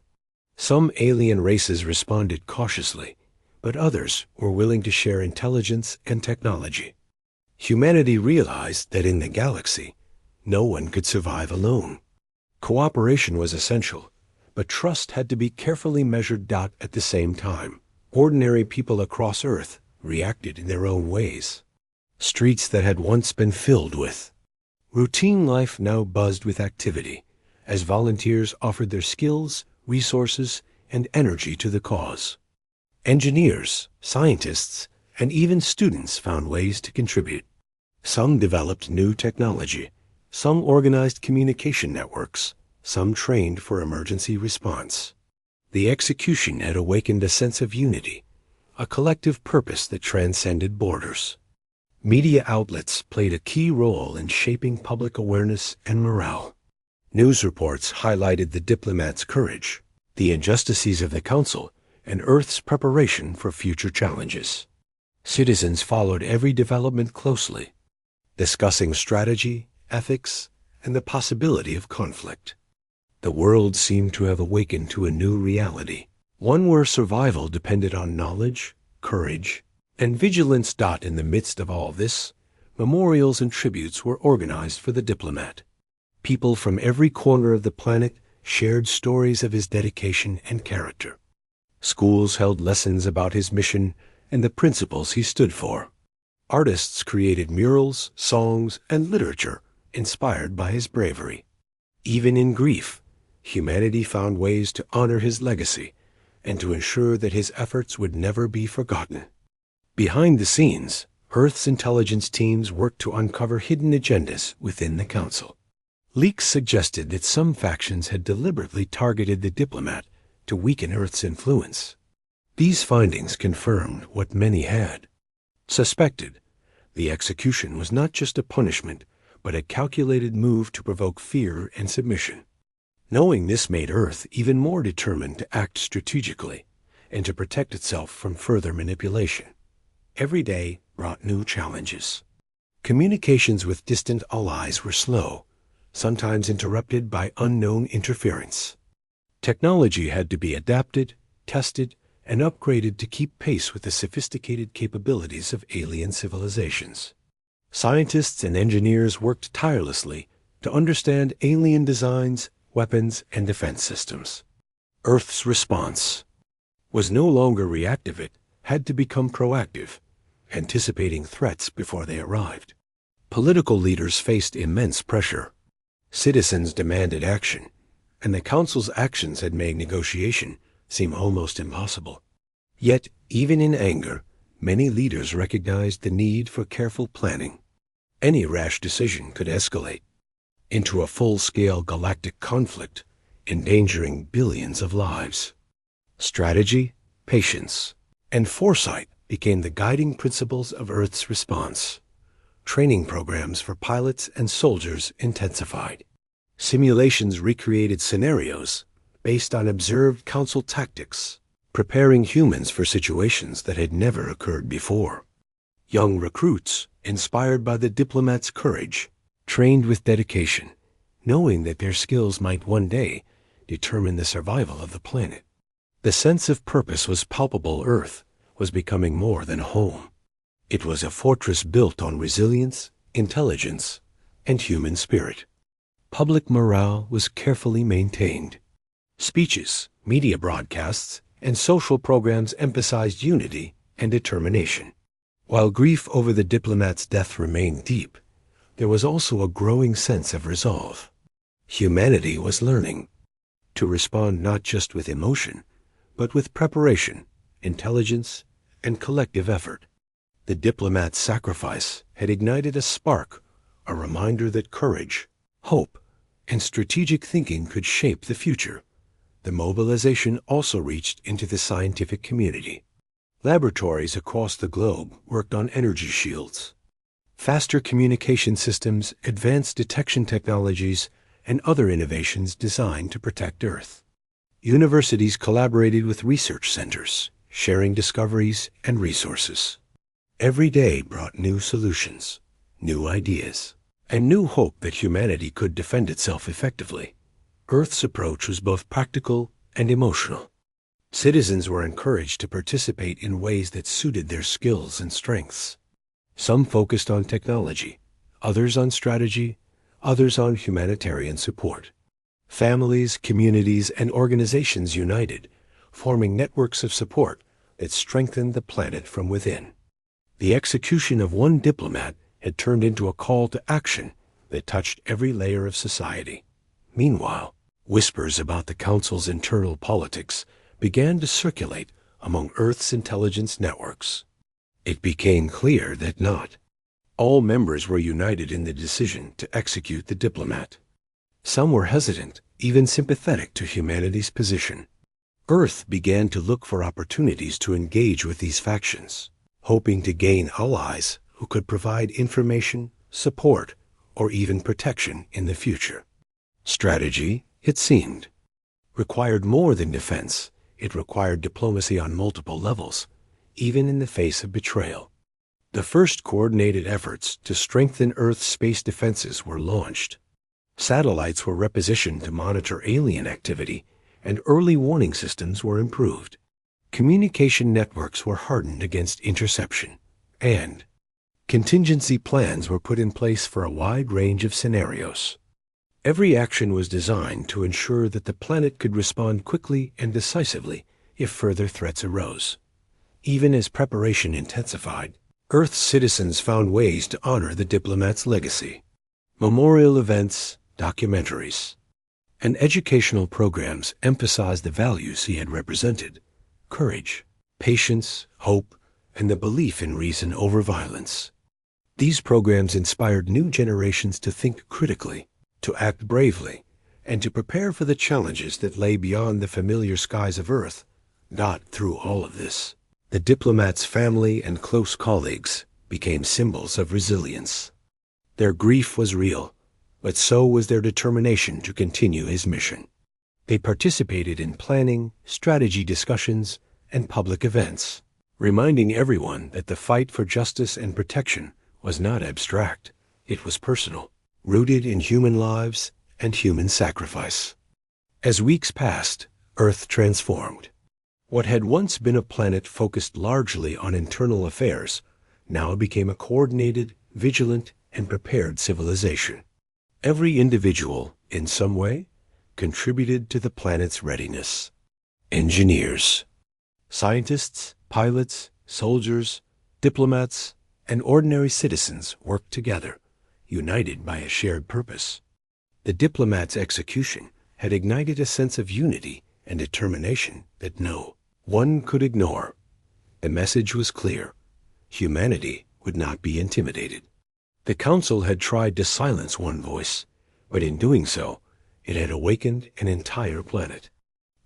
Some alien races responded cautiously, but others were willing to share intelligence and technology. Humanity realized that in the galaxy, no one could survive alone. Cooperation was essential, but trust had to be carefully measured out at the same time. Ordinary people across Earth reacted in their own ways. Streets that had once been filled with routine life now buzzed with activity, as volunteers offered their skills, resources, and energy to the cause. Engineers, scientists, and even students found ways to contribute. Some developed new technology, some organized communication networks, some trained for emergency response. The execution had awakened a sense of unity, a collective purpose that transcended borders. Media outlets played a key role in shaping public awareness and morale. News reports highlighted the Diplomat's courage, the injustices of the Council, and Earth's preparation for future challenges. Citizens followed every development closely, discussing strategy, ethics, and the possibility of conflict. The world seemed to have awakened to a new reality, one where survival depended on knowledge, courage, and vigilance. In the midst of all this, memorials and tributes were organized for the Diplomat. People from every corner of the planet shared stories of his dedication and character. Schools held lessons about his mission and the principles he stood for. Artists created murals, songs, and literature inspired by his bravery. Even in grief, humanity found ways to honor his legacy and to ensure that his efforts would never be forgotten. Behind the scenes, Earth's intelligence teams worked to uncover hidden agendas within the Council. Leaks suggested that some factions had deliberately targeted the Diplomat to weaken Earth's influence. These findings confirmed what many had suspected. The execution was not just a punishment, but a calculated move to provoke fear and submission. Knowing this made Earth even more determined to act strategically and to protect itself from further manipulation. Every day brought new challenges. Communications with distant allies were slow, sometimes interrupted by unknown interference. Technology had to be adapted, tested, and upgraded to keep pace with the sophisticated capabilities of alien civilizations. Scientists and engineers worked tirelessly to understand alien designs, weapons, and defense systems. Earth's response was no longer reactive, it had to become proactive, anticipating threats before they arrived. Political leaders faced immense pressure. Citizens demanded action, and the Council's actions had made negotiation seem almost impossible. Yet, even in anger, many leaders recognized the need for careful planning. Any rash decision could escalate into a full-scale galactic conflict, endangering billions of lives. Strategy, patience, and foresight became the guiding principles of Earth's response. Training programs for pilots and soldiers intensified. Simulations recreated scenarios based on observed Council tactics, preparing humans for situations that had never occurred before. Young recruits, inspired by the Diplomat's courage, trained with dedication, knowing that their skills might one day determine the survival of the planet. The sense of purpose was palpable. Earth was becoming more than home. It was a fortress built on resilience, intelligence, and human spirit. Public morale was carefully maintained. Speeches, media broadcasts, and social programs emphasized unity and determination. While grief over the Diplomat's death remained deep, there was also a growing sense of resolve. Humanity was learning to respond not just with emotion, but with preparation intelligence, and collective effort. The diplomat's sacrifice had ignited a spark, a reminder that courage, hope, and strategic thinking could shape the future. The mobilization also reached into the scientific community. Laboratories across the globe worked on energy shields, faster communication systems, advanced detection technologies, and other innovations designed to protect Earth. Universities collaborated with research centers, sharing discoveries and resources. Every day brought new solutions, new ideas, and new hope that humanity could defend itself effectively. Earth's approach was both practical and emotional. Citizens were encouraged to participate in ways that suited their skills and strengths. Some focused on technology, others on strategy, others on humanitarian support. Families, communities, and organizations united, forming networks of support that strengthened the planet from within. The execution of one diplomat had turned into a call to action that touched every layer of society. Meanwhile, whispers about the Council's internal politics began to circulate among Earth's intelligence networks. It became clear that not all members were united in the decision to execute the diplomat. Some were hesitant, even sympathetic to humanity's position. Earth began to look for opportunities to engage with these factions, hoping to gain allies who could provide information, support, or even protection in the future. Strategy, it seemed, required more than defense. It required diplomacy on multiple levels, even in the face of betrayal. The first coordinated efforts to strengthen Earth's space defenses were launched. Satellites were repositioned to monitor alien activity, and early warning systems were improved. Communication networks were hardened against interception, and contingency plans were put in place for a wide range of scenarios. Every action was designed to ensure that the planet could respond quickly and decisively if further threats arose. Even as preparation intensified, Earth's citizens found ways to honor the diplomat's legacy. Memorial events, documentaries, and educational programs emphasized the values he had represented: courage, patience, hope, and the belief in reason over violence. These programs inspired new generations to think critically, to act bravely, and to prepare for the challenges that lay beyond the familiar skies of Earth. Not through all of this, the diplomat's family and close colleagues became symbols of resilience. Their grief was real, but so was their determination to continue his mission. They participated in planning, strategy discussions, and public events, reminding everyone that the fight for justice and protection was not abstract. It was personal, rooted in human lives and human sacrifice. As weeks passed, Earth transformed. What had once been a planet focused largely on internal affairs now became a coordinated, vigilant, and prepared civilization. Every individual, in some way, contributed to the planet's readiness. Engineers, scientists, pilots, soldiers, diplomats, and ordinary citizens worked together, united by a shared purpose. The diplomat's execution had ignited a sense of unity and determination that no one could ignore. The message was clear: humanity would not be intimidated. The Council had tried to silence one voice, but in doing so, it had awakened an entire planet.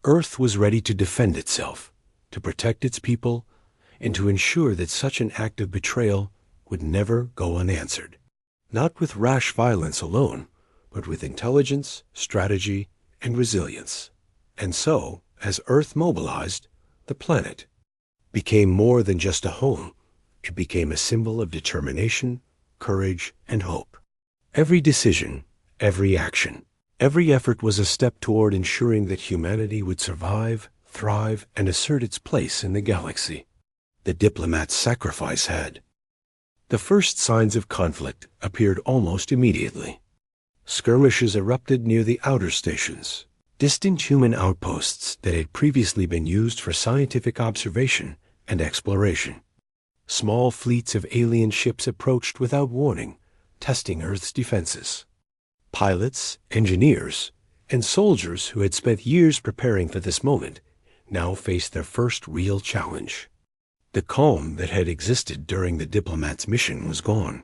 Earth was ready to defend itself, to protect its people, and to ensure that such an act of betrayal would never go unanswered. Not with rash violence alone, but with intelligence, strategy, and resilience. And so, as Earth mobilized, the planet became more than just a home. It became a symbol of determination, courage, and hope. Every decision, every action, every effort was a step toward ensuring that humanity would survive, thrive, and assert its place in the galaxy. The diplomat's sacrifice had. The first signs of conflict appeared almost immediately. Skirmishes erupted near the outer stations, distant human outposts that had previously been used for scientific observation and exploration. Small fleets of alien ships approached without warning, testing Earth's defenses. Pilots, engineers, and soldiers who had spent years preparing for this moment now faced their first real challenge. The calm that had existed during the Diplomat's mission was gone.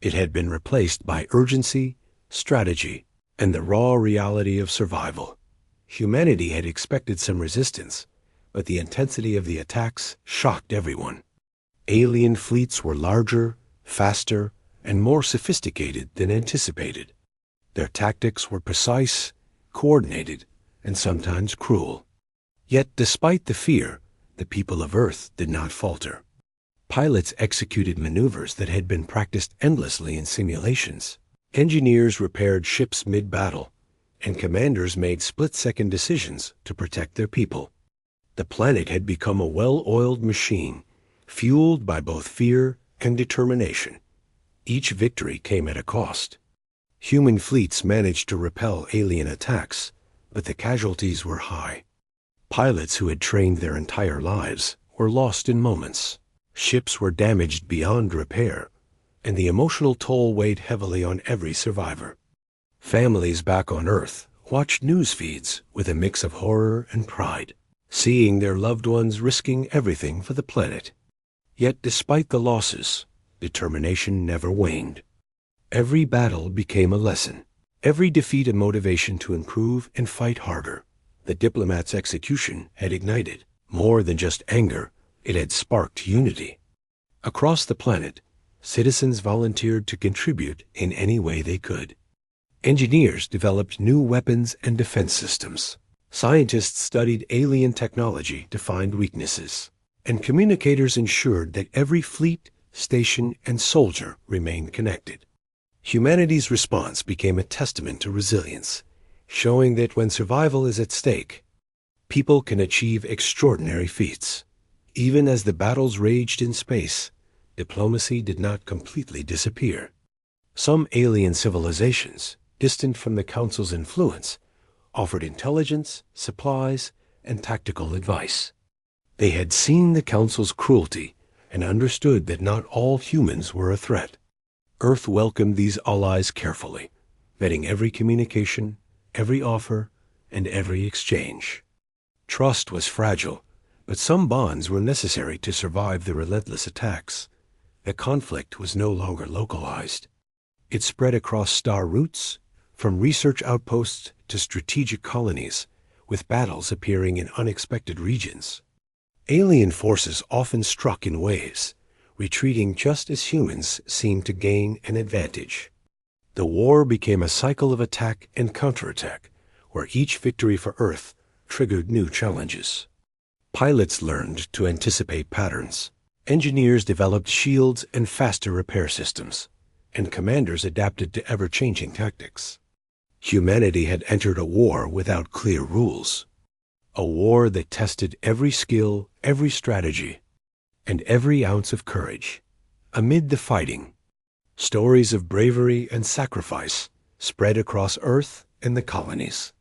It had been replaced by urgency, strategy, and the raw reality of survival. Humanity had expected some resistance, but the intensity of the attacks shocked everyone. Alien fleets were larger, faster, and more sophisticated than anticipated. Their tactics were precise, coordinated, and sometimes cruel. Yet, despite the fear, the people of Earth did not falter. Pilots executed maneuvers that had been practiced endlessly in simulations. Engineers repaired ships mid-battle, and commanders made split-second decisions to protect their people. The planet had become a well-oiled machine, fueled by both fear and determination. Each victory came at a cost. Human fleets managed to repel alien attacks, but the casualties were high. Pilots who had trained their entire lives were lost in moments. Ships were damaged beyond repair, and the emotional toll weighed heavily on every survivor. Families back on Earth watched news feeds with a mix of horror and pride, seeing their loved ones risking everything for the planet. Yet despite the losses, determination never waned. Every battle became a lesson, every defeat a motivation to improve and fight harder. The Diplomat's execution had ignited more than just anger, it had sparked unity. Across the planet, citizens volunteered to contribute in any way they could. Engineers developed new weapons and defense systems. Scientists studied alien technology to find weaknesses. And communicators ensured that every fleet, station, and soldier remained connected. Humanity's response became a testament to resilience, showing that when survival is at stake, people can achieve extraordinary feats. Even as the battles raged in space, diplomacy did not completely disappear. Some alien civilizations, distant from the Council's influence, offered intelligence, supplies, and tactical advice. They had seen the Council's cruelty and understood that not all humans were a threat. Earth welcomed these allies carefully, vetting every communication, every offer, and every exchange. Trust was fragile, but some bonds were necessary to survive the relentless attacks. The conflict was no longer localized. It spread across star routes, from research outposts to strategic colonies, with battles appearing in unexpected regions. Alien forces often struck in waves, retreating just as humans seemed to gain an advantage. The war became a cycle of attack and counterattack, where each victory for Earth triggered new challenges. Pilots learned to anticipate patterns. Engineers developed shields and faster repair systems, and commanders adapted to ever-changing tactics. Humanity had entered a war without clear rules, a war that tested every skill, every strategy, and every ounce of courage. Amid the fighting, stories of bravery and sacrifice spread across Earth and the colonies.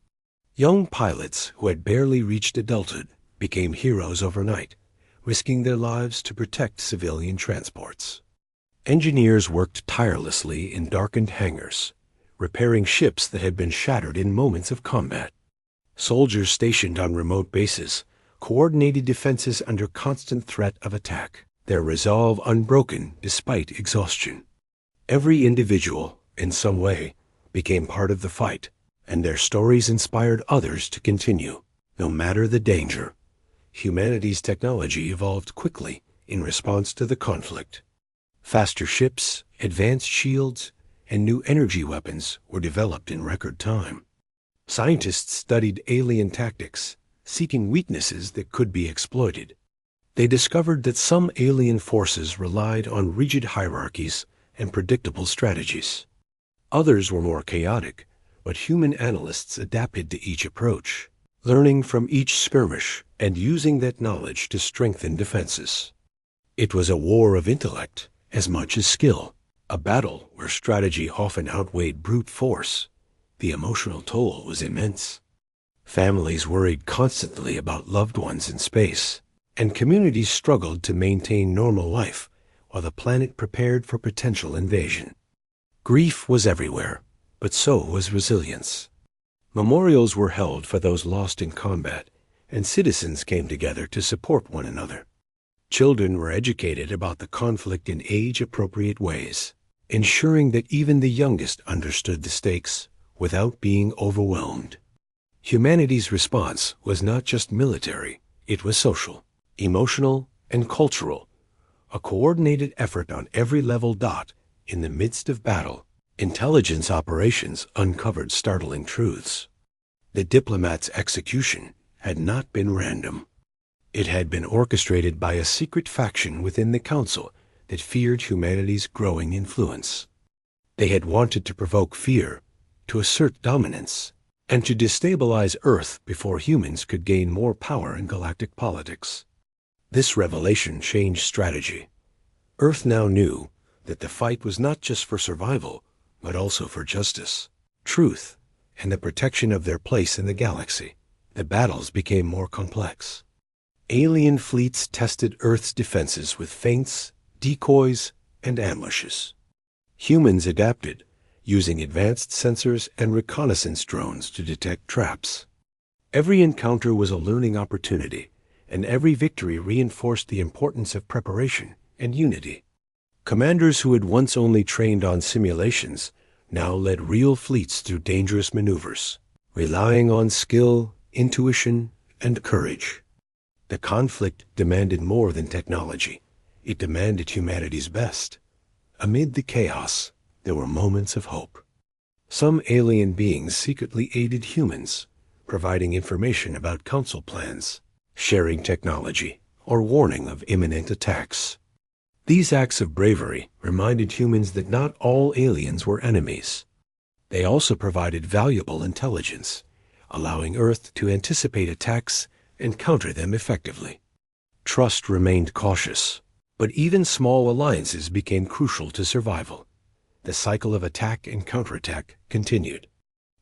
Young pilots who had barely reached adulthood became heroes overnight, risking their lives to protect civilian transports. Engineers worked tirelessly in darkened hangars, repairing ships that had been shattered in moments of combat. Soldiers stationed on remote bases coordinated defenses under constant threat of attack, their resolve unbroken despite exhaustion. Every individual, in some way, became part of the fight, and their stories inspired others to continue, no matter the danger. Humanity's technology evolved quickly in response to the conflict. Faster ships, advanced shields, and new energy weapons were developed in record time. Scientists studied alien tactics, seeking weaknesses that could be exploited. They discovered that some alien forces relied on rigid hierarchies and predictable strategies. Others were more chaotic, but human analysts adapted to each approach, learning from each skirmish and using that knowledge to strengthen defenses. It was a war of intellect as much as skill, a battle where strategy often outweighed brute force. The emotional toll was immense. Families worried constantly about loved ones in space, and communities struggled to maintain normal life while the planet prepared for potential invasion. Grief was everywhere, but so was resilience. Memorials were held for those lost in combat, and citizens came together to support one another. Children were educated about the conflict in age-appropriate ways, ensuring that even the youngest understood the stakes without being overwhelmed. Humanity's response was not just military, it was social, emotional, and cultural, a coordinated effort on every level. In the midst of battle, intelligence operations uncovered startling truths. The Diplomat's execution had not been random. It had been orchestrated by a secret faction within the Council that feared humanity's growing influence. They had wanted to provoke fear, to assert dominance, and to destabilize Earth before humans could gain more power in galactic politics. This revelation changed strategy. Earth now knew that the fight was not just for survival, but also for justice, truth, and the protection of their place in the galaxy. The battles became more complex. Alien fleets tested Earth's defenses with feints, decoys, and ambushes. Humans adapted, using advanced sensors and reconnaissance drones to detect traps. Every encounter was a learning opportunity, and every victory reinforced the importance of preparation and unity. Commanders who had once only trained on simulations now led real fleets through dangerous maneuvers, relying on skill, intuition, and courage. The conflict demanded more than technology. It demanded humanity's best. Amid the chaos, there were moments of hope. Some alien beings secretly aided humans, providing information about council plans, sharing technology, or warning of imminent attacks. These acts of bravery reminded humans that not all aliens were enemies. They also provided valuable intelligence, allowing Earth to anticipate attacks and counter them effectively. Trust remained cautious, but even small alliances became crucial to survival. The cycle of attack and counterattack continued.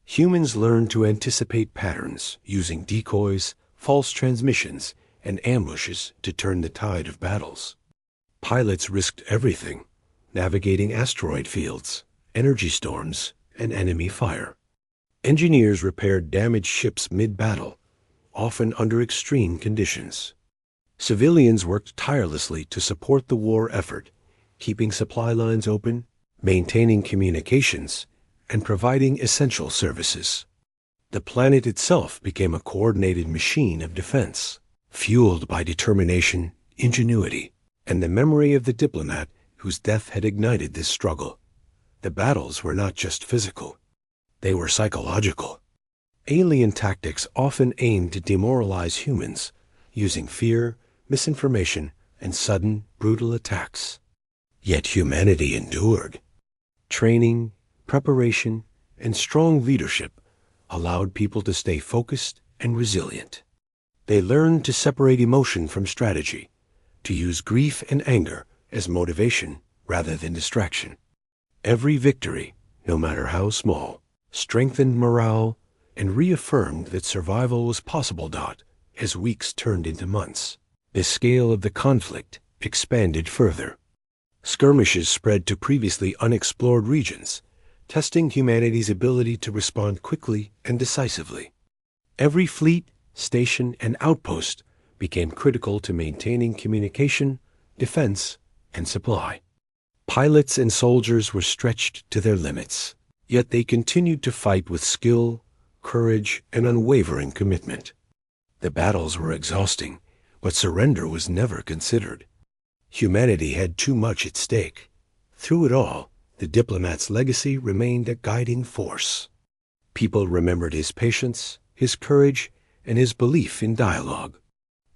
Humans learned to anticipate patterns using decoys, false transmissions, and ambushes to turn the tide of battles. Pilots risked everything, navigating asteroid fields, energy storms, and enemy fire. Engineers repaired damaged ships mid-battle, often under extreme conditions. Civilians worked tirelessly to support the war effort, keeping supply lines open, maintaining communications, and providing essential services. The planet itself became a coordinated machine of defense, fueled by determination, ingenuity, and the memory of the Diplomat whose death had ignited this struggle. The battles were not just physical, they were psychological. Alien tactics often aimed to demoralize humans, using fear, misinformation, and sudden, brutal attacks. Yet humanity endured. Training, preparation, and strong leadership allowed people to stay focused and resilient. They learned to separate emotion from strategy, to use grief and anger as motivation rather than distraction. Every victory, no matter how small, strengthened morale and reaffirmed that survival was possible. As weeks turned into months, the scale of the conflict expanded further. Skirmishes spread to previously unexplored regions, testing humanity's ability to respond quickly and decisively. Every fleet, station, and outpost became critical to maintaining communication, defense, and supply. Pilots and soldiers were stretched to their limits, yet they continued to fight with skill, courage, and unwavering commitment. The battles were exhausting, but surrender was never considered. Humanity had too much at stake. Through it all, the Diplomat's legacy remained a guiding force. People remembered his patience, his courage, and his belief in dialogue.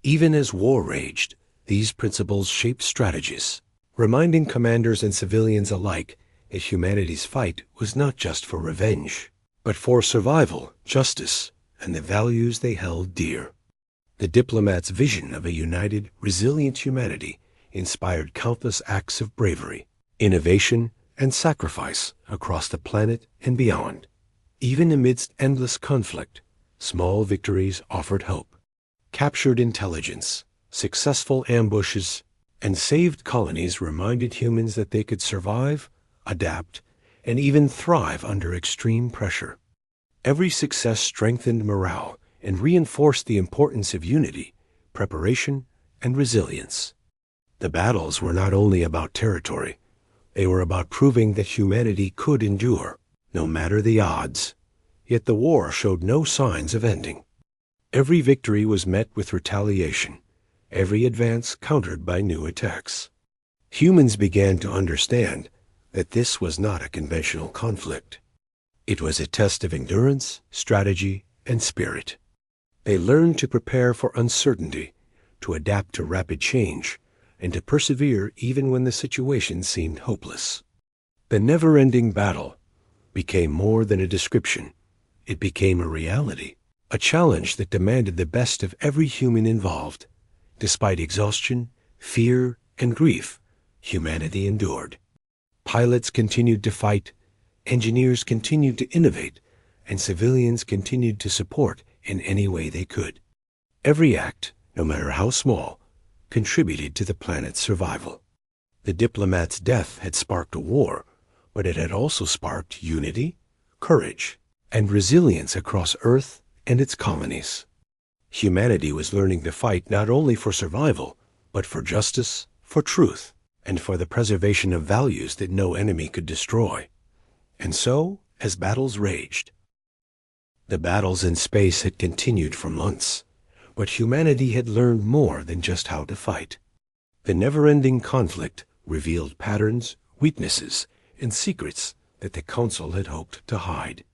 Even as war raged, these principles shaped strategies, reminding commanders and civilians alike that humanity's fight was not just for revenge, but for survival, justice, and the values they held dear. The Diplomat's vision of a united, resilient humanity inspired countless acts of bravery, innovation, and sacrifice across the planet and beyond. Even amidst endless conflict, small victories offered hope. Captured intelligence, successful ambushes, and saved colonies reminded humans that they could survive, adapt, and even thrive under extreme pressure. Every success strengthened morale and reinforced the importance of unity, preparation, and resilience. The battles were not only about territory, they were about proving that humanity could endure, no matter the odds. Yet the war showed no signs of ending. Every victory was met with retaliation, every advance countered by new attacks. Humans began to understand that this was not a conventional conflict. It was a test of endurance, strategy, and spirit. They learned to prepare for uncertainty, to adapt to rapid change, and to persevere even when the situation seemed hopeless. The never-ending battle became more than a description. It became a reality, a challenge that demanded the best of every human involved. Despite exhaustion, fear, and grief, humanity endured. Pilots continued to fight, engineers continued to innovate, and civilians continued to support in any way they could. Every act, no matter how small, contributed to the planet's survival. The Diplomat's death had sparked a war, but it had also sparked unity, courage, and resilience across Earth and its colonies. Humanity was learning to fight not only for survival, but for justice, for truth, and for the preservation of values that no enemy could destroy. And so, as battles raged, the battles in space had continued for months, but humanity had learned more than just how to fight. The never-ending conflict revealed patterns, weaknesses, and secrets that the Council had hoped to hide.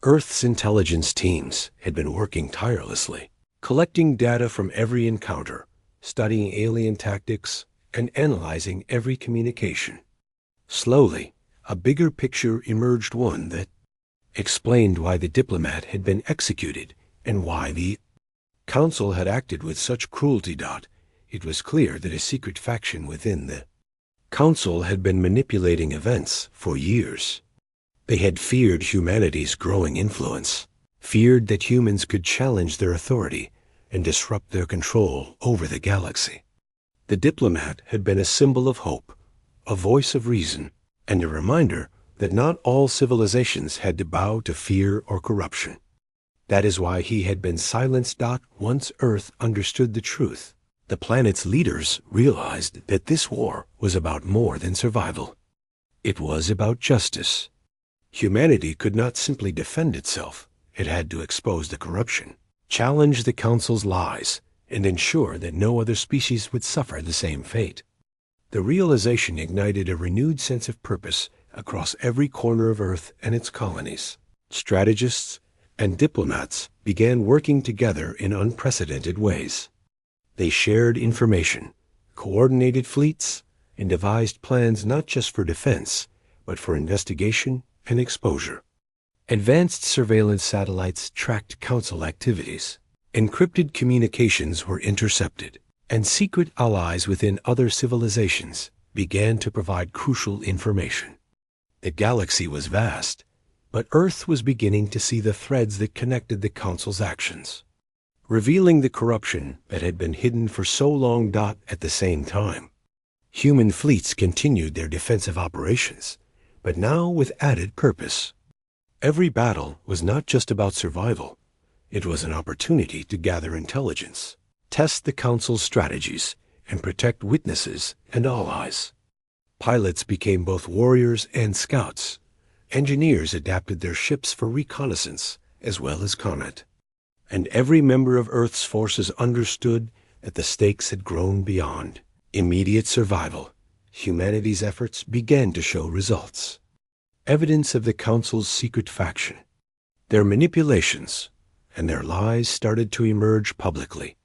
Earth's intelligence teams had been working tirelessly, collecting data from every encounter, studying alien tactics, and analyzing every communication. Slowly, a bigger picture emerged, one that explained why the Diplomat had been executed and why the Council had acted with such cruelty. It was clear that a secret faction within the Council had been manipulating events for years. They had feared humanity's growing influence, feared that humans could challenge their authority and disrupt their control over the galaxy. The Diplomat had been a symbol of hope, a voice of reason, and a reminder that not all civilizations had to bow to fear or corruption. That is why he had been silenced. Once Earth understood the truth, the planet's leaders realized that this war was about more than survival. It was about justice. Humanity could not simply defend itself. It had to expose the corruption, challenge the Council's lies, and ensure that no other species would suffer the same fate. The realization ignited a renewed sense of purpose across every corner of Earth and its colonies. Strategists and diplomats began working together in unprecedented ways. They shared information, coordinated fleets, and devised plans not just for defense, but for investigation and exposure. Advanced surveillance satellites tracked Council activities. Encrypted communications were intercepted, and secret allies within other civilizations began to provide crucial information. The galaxy was vast, but Earth was beginning to see the threads that connected the Council's actions, revealing the corruption that had been hidden for so long. At the same time, human fleets continued their defensive operations, but now with added purpose. Every battle was not just about survival. It was an opportunity to gather intelligence, test the Council's strategies, and protect witnesses and allies. Pilots became both warriors and scouts. Engineers adapted their ships for reconnaissance as well as combat. And every member of Earth's forces understood that the stakes had grown beyond immediate survival. Humanity's efforts began to show results. Evidence of the Council's secret faction, their manipulations, and their lies started to emerge publicly,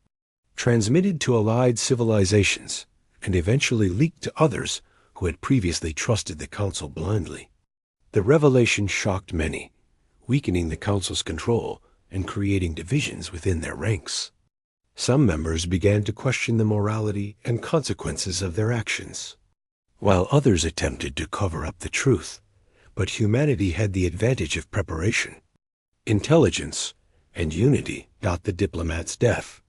transmitted to allied civilizations, and eventually leaked to others who had previously trusted the Council blindly. The revelation shocked many, weakening the Council's control and creating divisions within their ranks. Some members began to question the morality and consequences of their actions, while others attempted to cover up the truth. But humanity had the advantage of preparation, intelligence, and unity. The Diplomat's death,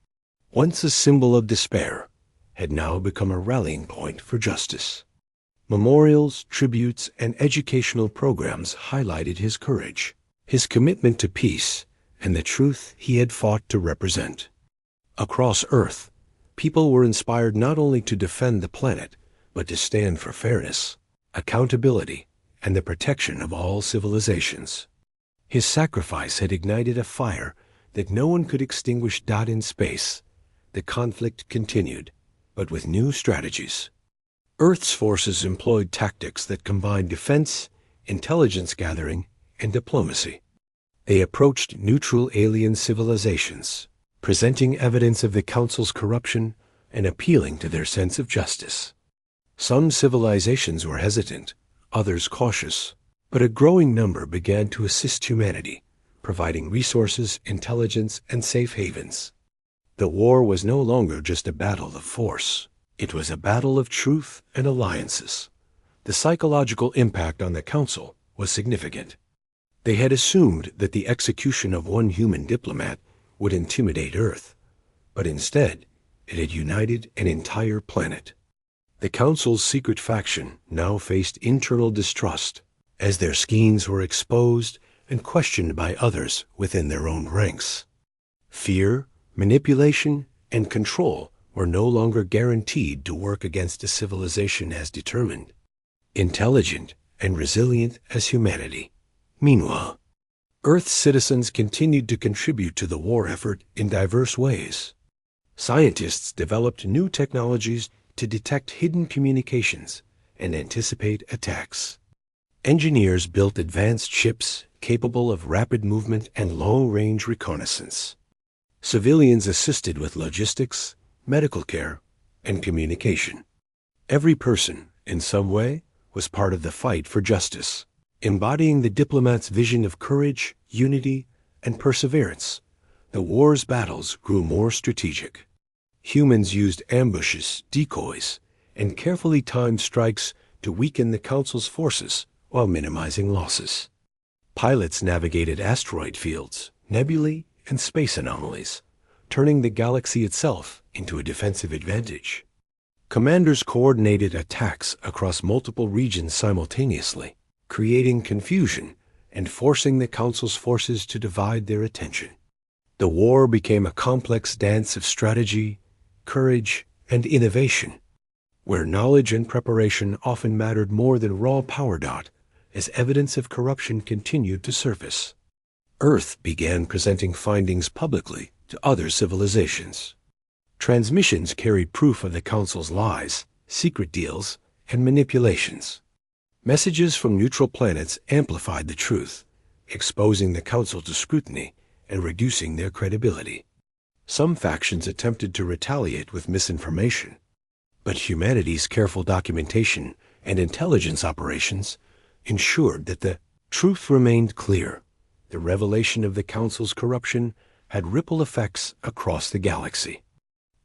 once a symbol of despair, had now become a rallying point for justice. Memorials, tributes, and educational programs highlighted his courage, his commitment to peace, and the truth he had fought to represent. Across Earth, people were inspired not only to defend the planet, but to stand for fairness, accountability, and the protection of all civilizations. His sacrifice had ignited a fire that no one could extinguish. In space, the conflict continued, but with new strategies. Earth's forces employed tactics that combined defense, intelligence gathering, and diplomacy. They approached neutral alien civilizations, presenting evidence of the Council's corruption and appealing to their sense of justice. Some civilizations were hesitant, others cautious, but a growing number began to assist humanity, providing resources, intelligence, and safe havens. The war was no longer just a battle of force. It was a battle of truth and alliances. The psychological impact on the Council was significant. They had assumed that the execution of one human diplomat would intimidate Earth, but instead it had united an entire planet. The Council's secret faction now faced internal distrust as their schemes were exposed and questioned by others within their own ranks. Fear, manipulation, and control were no longer guaranteed to work against a civilization as determined, intelligent, and resilient as humanity. Meanwhile, Earth's citizens continued to contribute to the war effort in diverse ways. Scientists developed new technologies to detect hidden communications and anticipate attacks. Engineers built advanced ships capable of rapid movement and long-range reconnaissance. Civilians assisted with logistics, medical care, and communication. Every person, in some way, was part of the fight for justice, embodying the diplomat's vision of courage, unity, and perseverance. The war's battles grew more strategic. Humans used ambushes, decoys, and carefully timed strikes to weaken the Council's forces while minimizing losses. Pilots navigated asteroid fields, nebulae, and space anomalies, turning the galaxy itself into a defensive advantage. Commanders coordinated attacks across multiple regions simultaneously, creating confusion and forcing the Council's forces to divide their attention. The war became a complex dance of strategy, courage, and innovation, where knowledge and preparation often mattered more than raw power. As evidence of corruption continued to surface, Earth began presenting findings publicly to other civilizations. Transmissions carried proof of the Council's lies, secret deals, and manipulations. Messages from neutral planets amplified the truth, exposing the Council to scrutiny and reducing their credibility. Some factions attempted to retaliate with misinformation, but humanity's careful documentation and intelligence operations ensured that the truth remained clear. The revelation of the Council's corruption had ripple effects across the galaxy.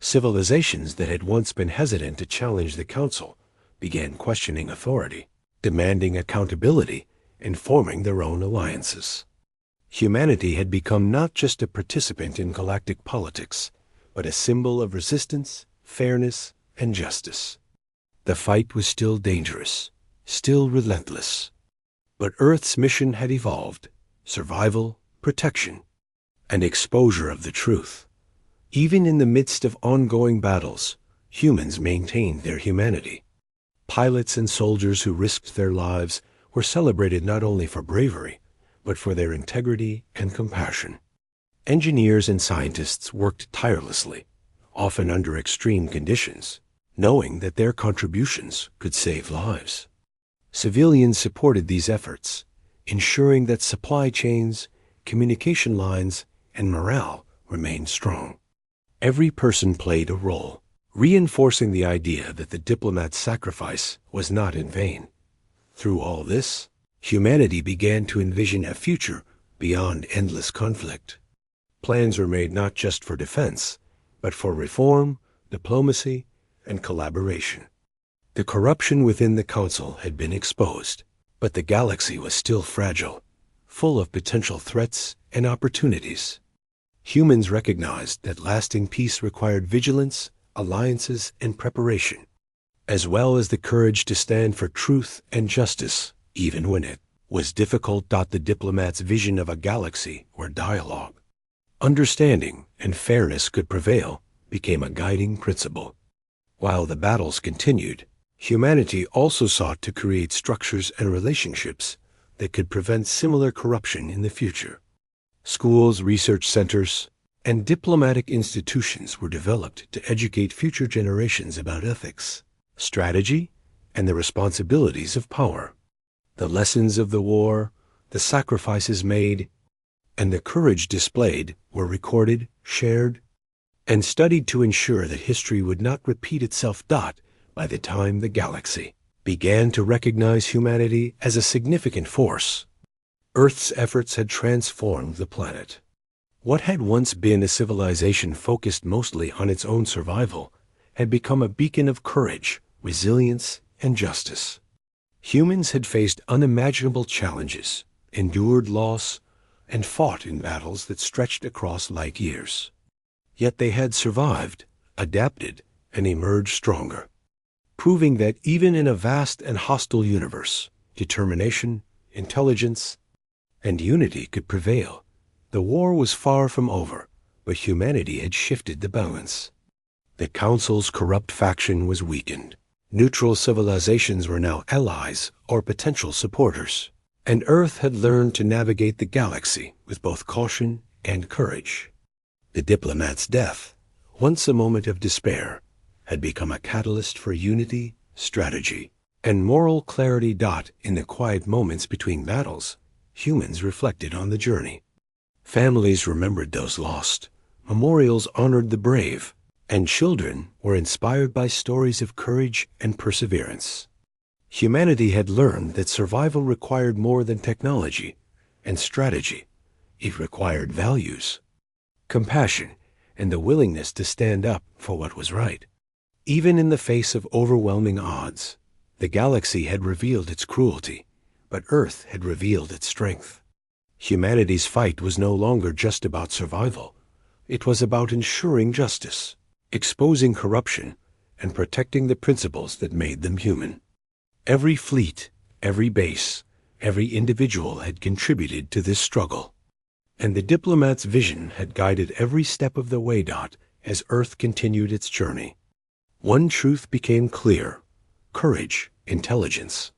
Civilizations that had once been hesitant to challenge the Council began questioning authority, demanding accountability, and forming their own alliances. Humanity had become not just a participant in galactic politics, but a symbol of resistance, fairness, and justice. The fight was still dangerous, still relentless. But Earth's mission had evolved: survival, protection, and exposure of the truth. Even in the midst of ongoing battles, humans maintained their humanity. Pilots and soldiers who risked their lives were celebrated not only for bravery, but for their integrity and compassion. Engineers and scientists worked tirelessly, often under extreme conditions, knowing that their contributions could save lives. Civilians supported these efforts, ensuring that supply chains, communication lines, and morale remained strong. Every person played a role, reinforcing the idea that the diplomat's sacrifice was not in vain. Through all this, humanity began to envision a future beyond endless conflict. Plans were made not just for defense, but for reform, diplomacy, and collaboration. The corruption within the Council had been exposed, but the galaxy was still fragile, full of potential threats and opportunities. Humans recognized that lasting peace required vigilance, alliances, and preparation, as well as the courage to stand for truth and justice, even when it was difficult. The diplomat's vision of a galaxy where dialogue, Understanding and fairness could prevail became a guiding principle. While the battles continued, humanity also sought to create structures and relationships that could prevent similar corruption in the future. Schools, research centers, and diplomatic institutions were developed to educate future generations about ethics, strategy, and the responsibilities of power. The lessons of the war, the sacrifices made, and the courage displayed were recorded, shared, and studied to ensure that history would not repeat itself. By the time the galaxy began to recognize humanity as a significant force, Earth's efforts had transformed the planet. What had once been a civilization focused mostly on its own survival had become a beacon of courage, resilience, and justice. Humans had faced unimaginable challenges, endured loss, and fought in battles that stretched across light years. Yet they had survived, adapted, and emerged stronger, proving that even in a vast and hostile universe, determination, intelligence, and unity could prevail. The war was far from over, but humanity had shifted the balance. The Council's corrupt faction was weakened. Neutral civilizations were now allies or potential supporters, and Earth had learned to navigate the galaxy with both caution and courage. The Diplomat's death, once a moment of despair, had become a catalyst for unity, strategy, and moral clarity. In the quiet moments between battles, humans reflected on the journey. Families remembered those lost, memorials honored the brave, and children were inspired by stories of courage and perseverance. Humanity had learned that survival required more than technology and strategy. It required values, compassion, and the willingness to stand up for what was right. Even in the face of overwhelming odds, the galaxy had revealed its cruelty, but Earth had revealed its strength. Humanity's fight was no longer just about survival. It was about ensuring justice, exposing corruption, and protecting the principles that made them human. Every fleet, every base, every individual had contributed to this struggle, and the Diplomat's vision had guided every step of the way. As Earth continued its journey, one truth became clear: courage, intelligence,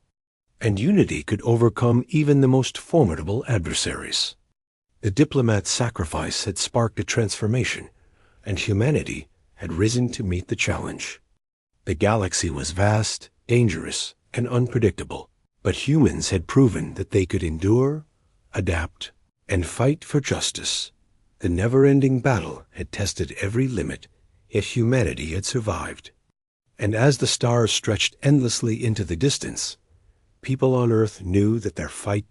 and unity could overcome even the most formidable adversaries. The Diplomat's sacrifice had sparked a transformation, and humanity had risen to meet the challenge. The galaxy was vast, dangerous, and unpredictable, but humans had proven that they could endure, adapt, and fight for justice. The never-ending battle had tested every limit, yet humanity had survived. And as the stars stretched endlessly into the distance, people on Earth knew that their fight